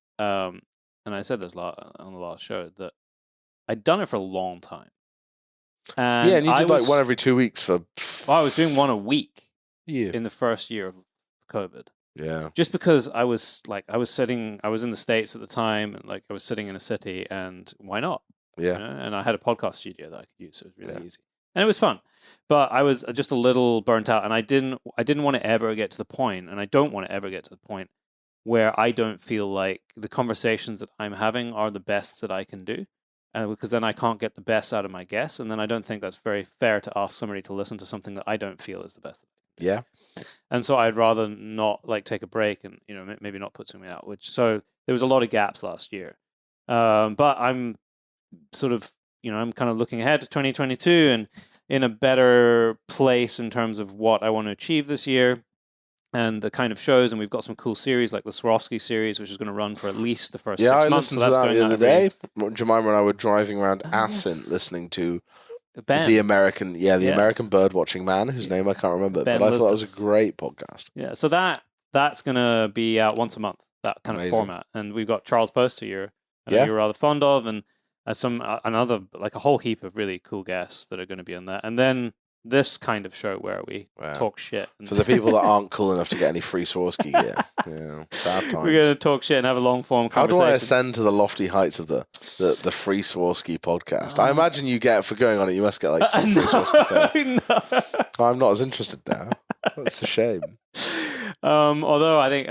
and I said this on the last show, that I'd done it for a long time. And and you did like one every 2 weeks for... Well, I was doing one a week in the first year of COVID. Yeah. Just because I was in the States at the time, and like I was sitting in a city, and why not? Yeah. You know? And I had a podcast studio that I could use, so it was really easy. And it was fun. But I was just a little burnt out, and I didn't want to ever get to the point, and I don't want to ever get to the point where I don't feel like the conversations that I'm having are the best that I can do. Because then I can't get the best out of my guests, and then I don't think that's very fair to ask somebody to listen to something that I don't feel is the best. Yeah. And so I'd rather not like take a break and, you know, maybe not put something out. So there was a lot of gaps last year. But I'm sort of, you know, I'm kind of looking ahead to 2022 and in a better place in terms of what I want to achieve this year and the kind of shows. And we've got some cool series like the Swarovski series, which is going to run for at least the first 6 months. Yeah, I listened to that the other day. Jemima and I were driving around Assynt listening to the American bird watching man, whose name I can't remember. But I thought that was a great podcast. Yeah, so that's going to be out once a month, that kind of format. And we've got Charles Post, who you're rather fond of, and another, like a whole heap of really cool guests that are going to be on that. And then this kind of show where we talk shit. For the people that aren't cool enough to get any free Swarovski gear. Yeah, sad times. We're going to talk shit and have a long form conversation. How do I ascend to the lofty heights of the free Swarovski podcast? I imagine you get, for going on it, you must get like some free Swarovski. No. I'm not as interested now. That's a shame. Although I think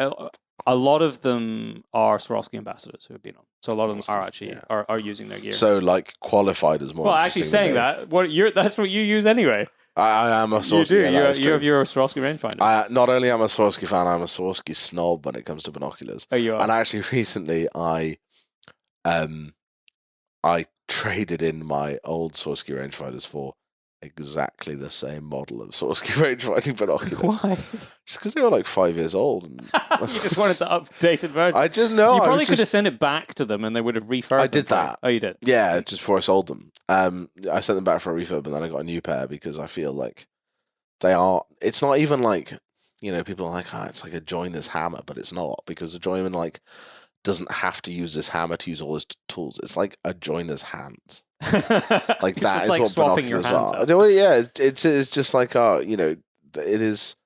a lot of them are Swarovski ambassadors who have been on. So a lot of them are actually are using their gear. So like qualified as more. Well, actually saying that, that's what you use anyway. I am a Swarovski. You do. You have your Swarovski rangefinder. Not only am I a Swarovski fan, I'm a Swarovski snob when it comes to binoculars. Oh, you are. And actually, recently, I traded in my old Swarovski rangefinders for exactly the same model of Swarovski rangefinder binoculars. Why? Just because they were like 5 years old. And You just wanted the updated version. I just know. You probably could have sent it back to them and they would have refurbed I did them for you. that. Oh, you did? Yeah, just before I sold them. I sent them back for a refurb and then I got a new pair because I feel like they are. It's not even like, people are like, it's like a joiner's hammer, but it's not, because the joiner like doesn't have to use this hammer to use all his tools. It's like a joiner's hands. Like It's that is like what swapping your binoculars hands are. out. Well, yeah, it's just like it is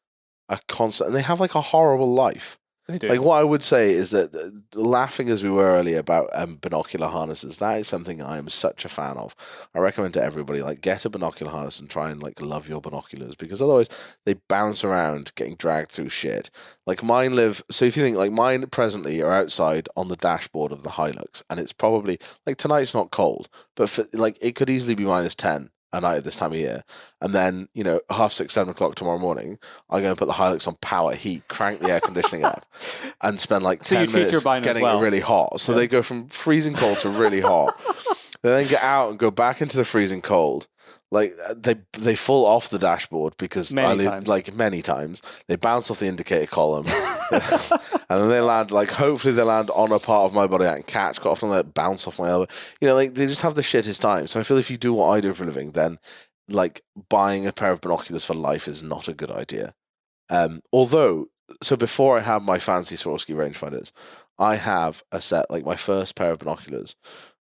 a constant, and they have like a horrible life. They do. Like what I would say is that laughing as we were earlier about binocular harnesses, that is something I am such a fan of. I recommend to everybody, like, get a binocular harness and try and like love your binoculars, because otherwise they bounce around getting dragged through shit. Like mine live, so if you think like mine presently are outside on the dashboard of the Hilux, and it's probably like tonight's not cold, but like it could easily be -10 a night at this time of year, and then 6:30, 7 o'clock tomorrow morning, I'm going to put the Hilux on power heat, crank the air conditioning up, and spend like 10 minutes getting it really hot. So they go from freezing cold to really hot. They then get out and go back into the freezing cold. Like they fall off the dashboard because many times they bounce off the indicator column, and then they land, like, hopefully they land on a part of my body I can catch. Quite often they bounce off my elbow. Like they just have the shittest time. So I feel if you do what I do for a living, then like buying a pair of binoculars for life is not a good idea. Although, so before I have my fancy Swarovski rangefinders, I have a set, like my first pair of binoculars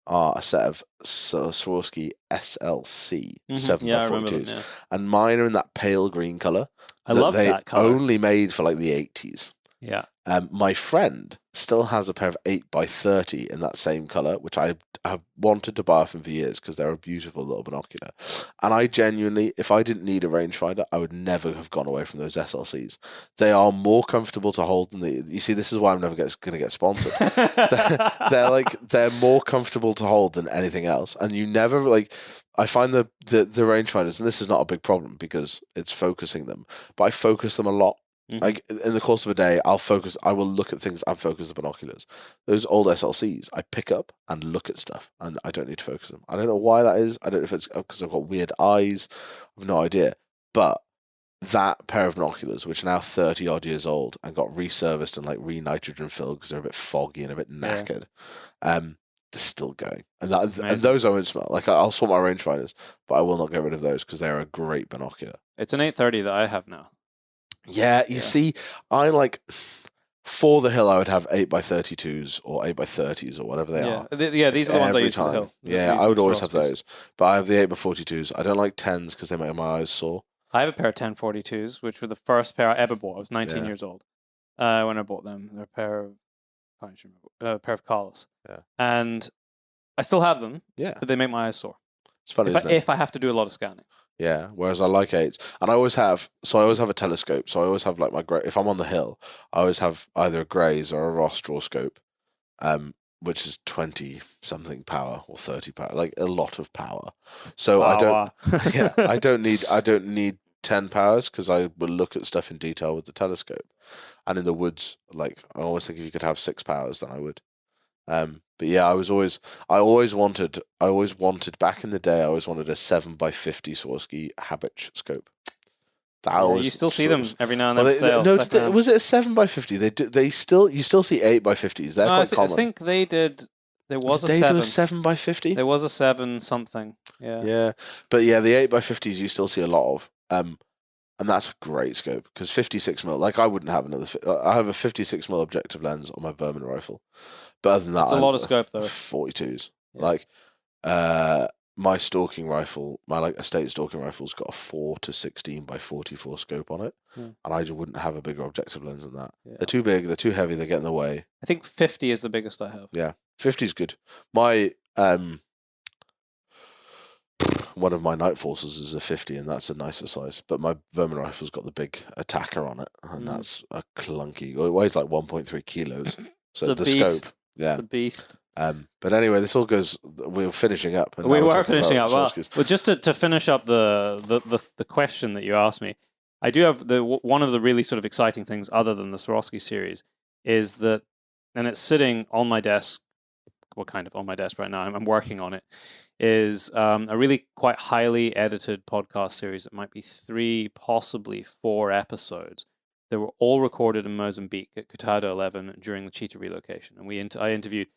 are a set of Swarovski SLC 7x42s, and mine are in that pale green color. I love that color. Only made for like the 80s. Yeah. My friend still has a pair of 8x30 in that same color, which I have wanted to buy off him for years because they're a beautiful little binocular. And I genuinely, if I didn't need a rangefinder, I would never have gone away from those SLCs. They are more comfortable to hold than you see, this is why I'm never going to get sponsored. they're more comfortable to hold than anything else. And you never, like, I find the rangefinders, and this is not a big problem because it's focusing them, but I focus them a lot. Like in the course of a day, I will look at things and focus the binoculars. Those old SLCs, I pick up and look at stuff, and I don't need to focus them. I don't know why that is. I don't know if it's because I've got weird eyes. I've no idea. But that pair of binoculars, which are now 30 odd years old and got reserviced and like re-nitrogen filled because they're a bit foggy and a bit knackered, they're still going. And those I won't smell. Like I'll swap my rangefinders, but I will not get rid of those because they're a great binocular. It's an 830 that I have now. Yeah, you see, I like for the hill, I would have 8x32s or 8x30s or whatever they are. These are the ones I use for the hill. Yeah, I would always have those. But I have the 8x42s. I don't like 10s because they make my eyes sore. I have a pair of 1042s, which were the first pair I ever bought. I was 19 years old when I bought them. They're a pair of Carlos. Yeah. And I still have them, but they make my eyes sore. It's funny, if I have to do a lot of scanning. Yeah, whereas I like 8s, and I always have a telescope. So I always have like if I'm on the hill, I always have either a Grays or a Ross draw scope, which is 20 something power or 30 power, like a lot of power. So I don't need 10 powers because I will look at stuff in detail with the telescope, and in the woods, like I always think if you could have 6 powers, then I would. But yeah, I always wanted back in the day, I always wanted a 7x50 Swarovski Habich scope. You still see them every now and then. Was it a 7x50? You still see 8x50s. They're quite common. I think they did. There was a 7. They do a 7x50. There was a 7 something. Yeah. Yeah, but yeah, the 8x50s you still see a lot of. And that's a great scope because 56mm. Like I wouldn't have another. I have a 56mm objective lens on my Vermin rifle. But other than that, it's a lot of scope though. 42s. Yeah. Like my stalking rifle, my like estate stalking rifle's got a 4-16x44 scope on it, and I just wouldn't have a bigger objective lens than that. Yeah. They're too big. They're too heavy. They get in the way. I think 50 is the biggest I have. Yeah, 50 is good. My one of my night forces is a 50, and that's a nicer size. But my Vermin rifle's got the big attacker on it, and that's a clunky. It weighs like 1.3 kilos. So the scope. Yeah, the beast. But anyway, this all goes. We're finishing up. And we were finishing up. Well, just to finish up the question that you asked me, I do have one of the really sort of exciting things, other than the Swarovski series, is that, and it's sitting on my desk kind of on my desk right now, I'm working on it, is a really quite highly edited podcast series that might be 3, possibly 4 episodes. They were all recorded in Mozambique at Cotado 11 during the cheetah relocation. And I interviewed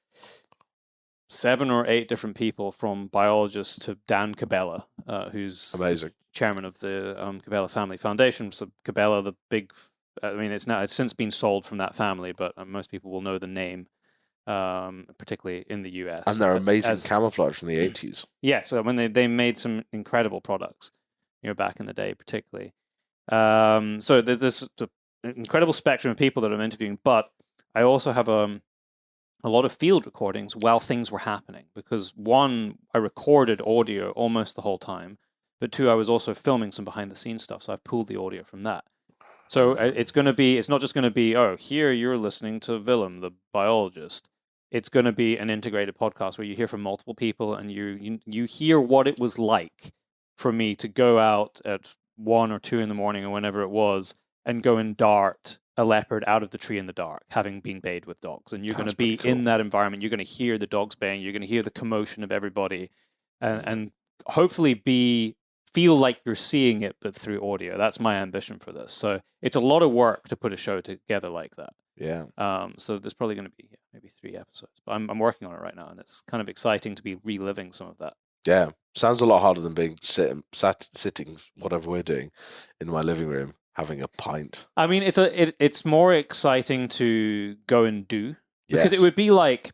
7 or 8 different people, from biologists to Dan Cabela, who's amazing chairman of the Cabela Family Foundation. So Cabela, the big, it's since been sold from that family, but most people will know the name, particularly in the US. And they're amazing camouflage from the 80s. Yeah, so when they made some incredible products, back in the day, particularly. So there's this incredible spectrum of people that I'm interviewing, but I also have a lot of field recordings while things were happening, because 1, I recorded audio almost the whole time, but 2, I was also filming some behind the scenes stuff, so I've pulled the audio from that. So it's not just going to be, oh, here you're listening to Willem, the biologist. It's going to be an integrated podcast where you hear from multiple people, and you hear what it was like for me to go out at 1 or 2 in the morning or whenever it was, and go and dart a leopard out of the tree in the dark, having been bayed with dogs. And you're going to be in that environment. You're going to hear the dogs baying. You're going to hear the commotion of everybody, and hopefully feel like you're seeing it, but through audio. That's my ambition for this. So it's a lot of work to put a show together like that. Yeah. So there's probably going to be maybe 3 episodes, but I'm working on it right now, and it's kind of exciting to be reliving some of that. Yeah. Sounds a lot harder than being sitting, whatever we're doing, in my living room, having a pint. I mean, it's more exciting to go and do, because it would be like,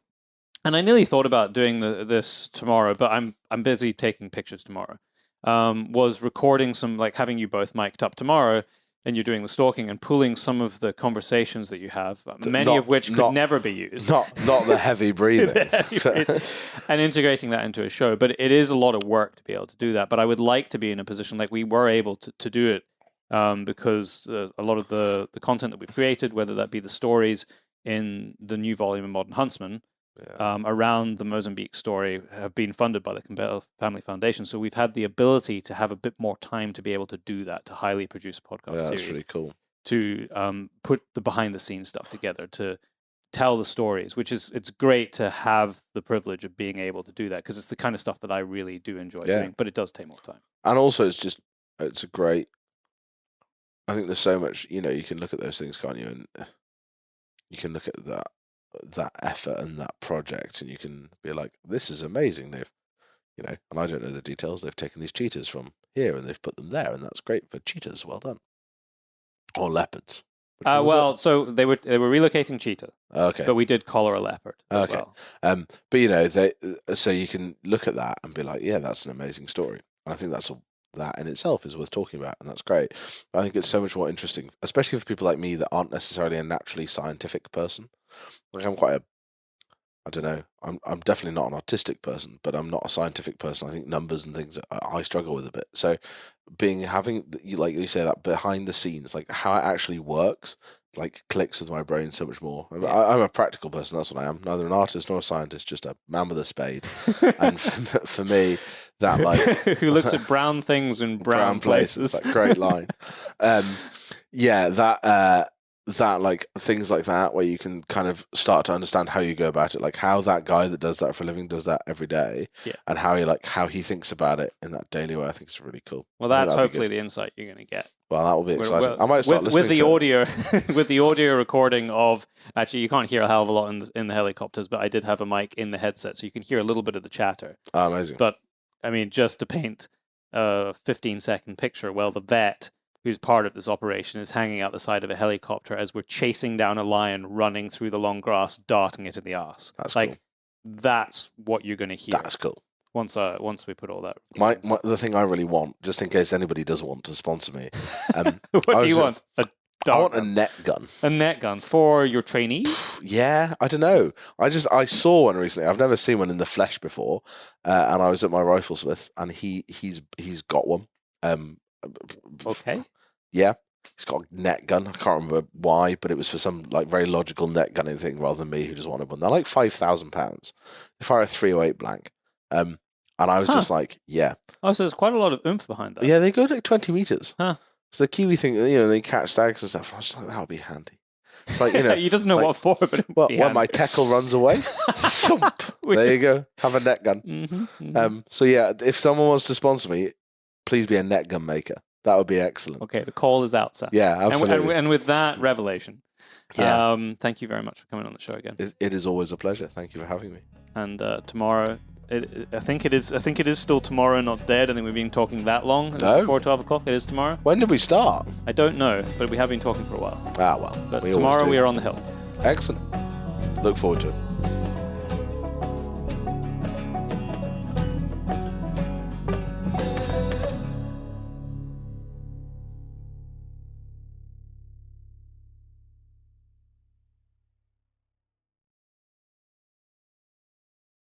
and I nearly thought about doing this tomorrow, but I'm busy taking pictures tomorrow. Was recording some, like having you both mic'd up tomorrow, and you're doing the stalking and pulling some of the conversations that you have, many of which could never be used. Not the heavy breathing. And integrating that into a show. But it is a lot of work to be able to do that. But I would like to be in a position like we were able to do it, because a lot of the content that we've created, whether that be the stories in the new volume of Modern Huntsman, around the Mozambique story, have been funded by the Cabela Family Foundation. So we've had the ability to have a bit more time to be able to do that, to highly produce a podcast series. That's really cool. To put the behind the scenes stuff together, to tell the stories, it's great to have the privilege of being able to do that, because it's the kind of stuff that I really do enjoy doing, but it does take more time. And also it's a great, I think there's so much, you can look at those things, can't you? And you can look at that effort and that project, and you can be like, this is amazing. They've, and I don't know the details, they've taken these cheetahs from here and they've put them there, and that's great for cheetahs. Well done. Or leopards. So they were relocating cheetah. Okay. But we did collar a leopard as well. But so you can look at that and be like, yeah, that's an amazing story. And I think that in itself is worth talking about, and that's great. I think it's so much more interesting, especially for people like me that aren't necessarily a naturally scientific person. Like I'm quite I don't know, I'm definitely not an artistic person, but I'm not a scientific person. I think numbers and things I struggle with a bit. So having, like you say, that behind the scenes, like how it actually works, like clicks with my brain so much more. I'm a practical person, that's what I am. Neither an artist nor a scientist, just a man with a spade. And for me, that like who looks at brown things in brown places. That great line. That like things like that, where you can kind of start to understand how you go about it, like how that guy that does that for a living does that every day, and how he thinks about it in that daily way. I think it's really cool. Well, that's hopefully the insight you're going to get. Well, that will be exciting. I might start listening with the audio, with the audio recording of. Actually, you can't hear a hell of a lot in the helicopters, but I did have a mic in the headset, so you can hear a little bit of the chatter. Oh, amazing! But I mean, just to paint a 15-second picture, well, the vet who's part of this operation is hanging out the side of a helicopter as we're chasing down a lion running through the long grass, darting it in the arse. That's like cool. That's what you're going to hear. That's cool. Once we put all that. The thing I really want, just in case anybody does want to sponsor me, what do you want? I want a net gun. A net gun for your trainees? Yeah, I don't know. I saw one recently. I've never seen one in the flesh before, and I was at my riflesmith, and he's got one. Okay. Yeah, he's got a net gun. I can't remember why, but it was for some like very logical net gunning thing rather than me who just wanted one. They're like £5,000. They fire a 308 blank. And I was just like, yeah. Oh, so there's quite a lot of oomph behind that. Yeah, they go like 20 meters. Huh. So the Kiwi thing, they catch stags and stuff. I was like, that would be handy. It's like, you know, he doesn't know like, what for, but when my tackle runs away, thump. There you go. Have a net gun. So yeah, if someone wants to sponsor me, please be a net gun maker. That would be excellent. Okay, the call is out, sir. Yeah, absolutely. And with that revelation, thank you very much for coming on the show again. It is always a pleasure. Thank you for having me. And tomorrow, I think it is still tomorrow, not today. I don't think we've been talking that long. It's before 12 o'clock. It is tomorrow. When did we start? I don't know, but we have been talking for a while. Ah, well. But tomorrow we are on the hill. Excellent. Look forward to it.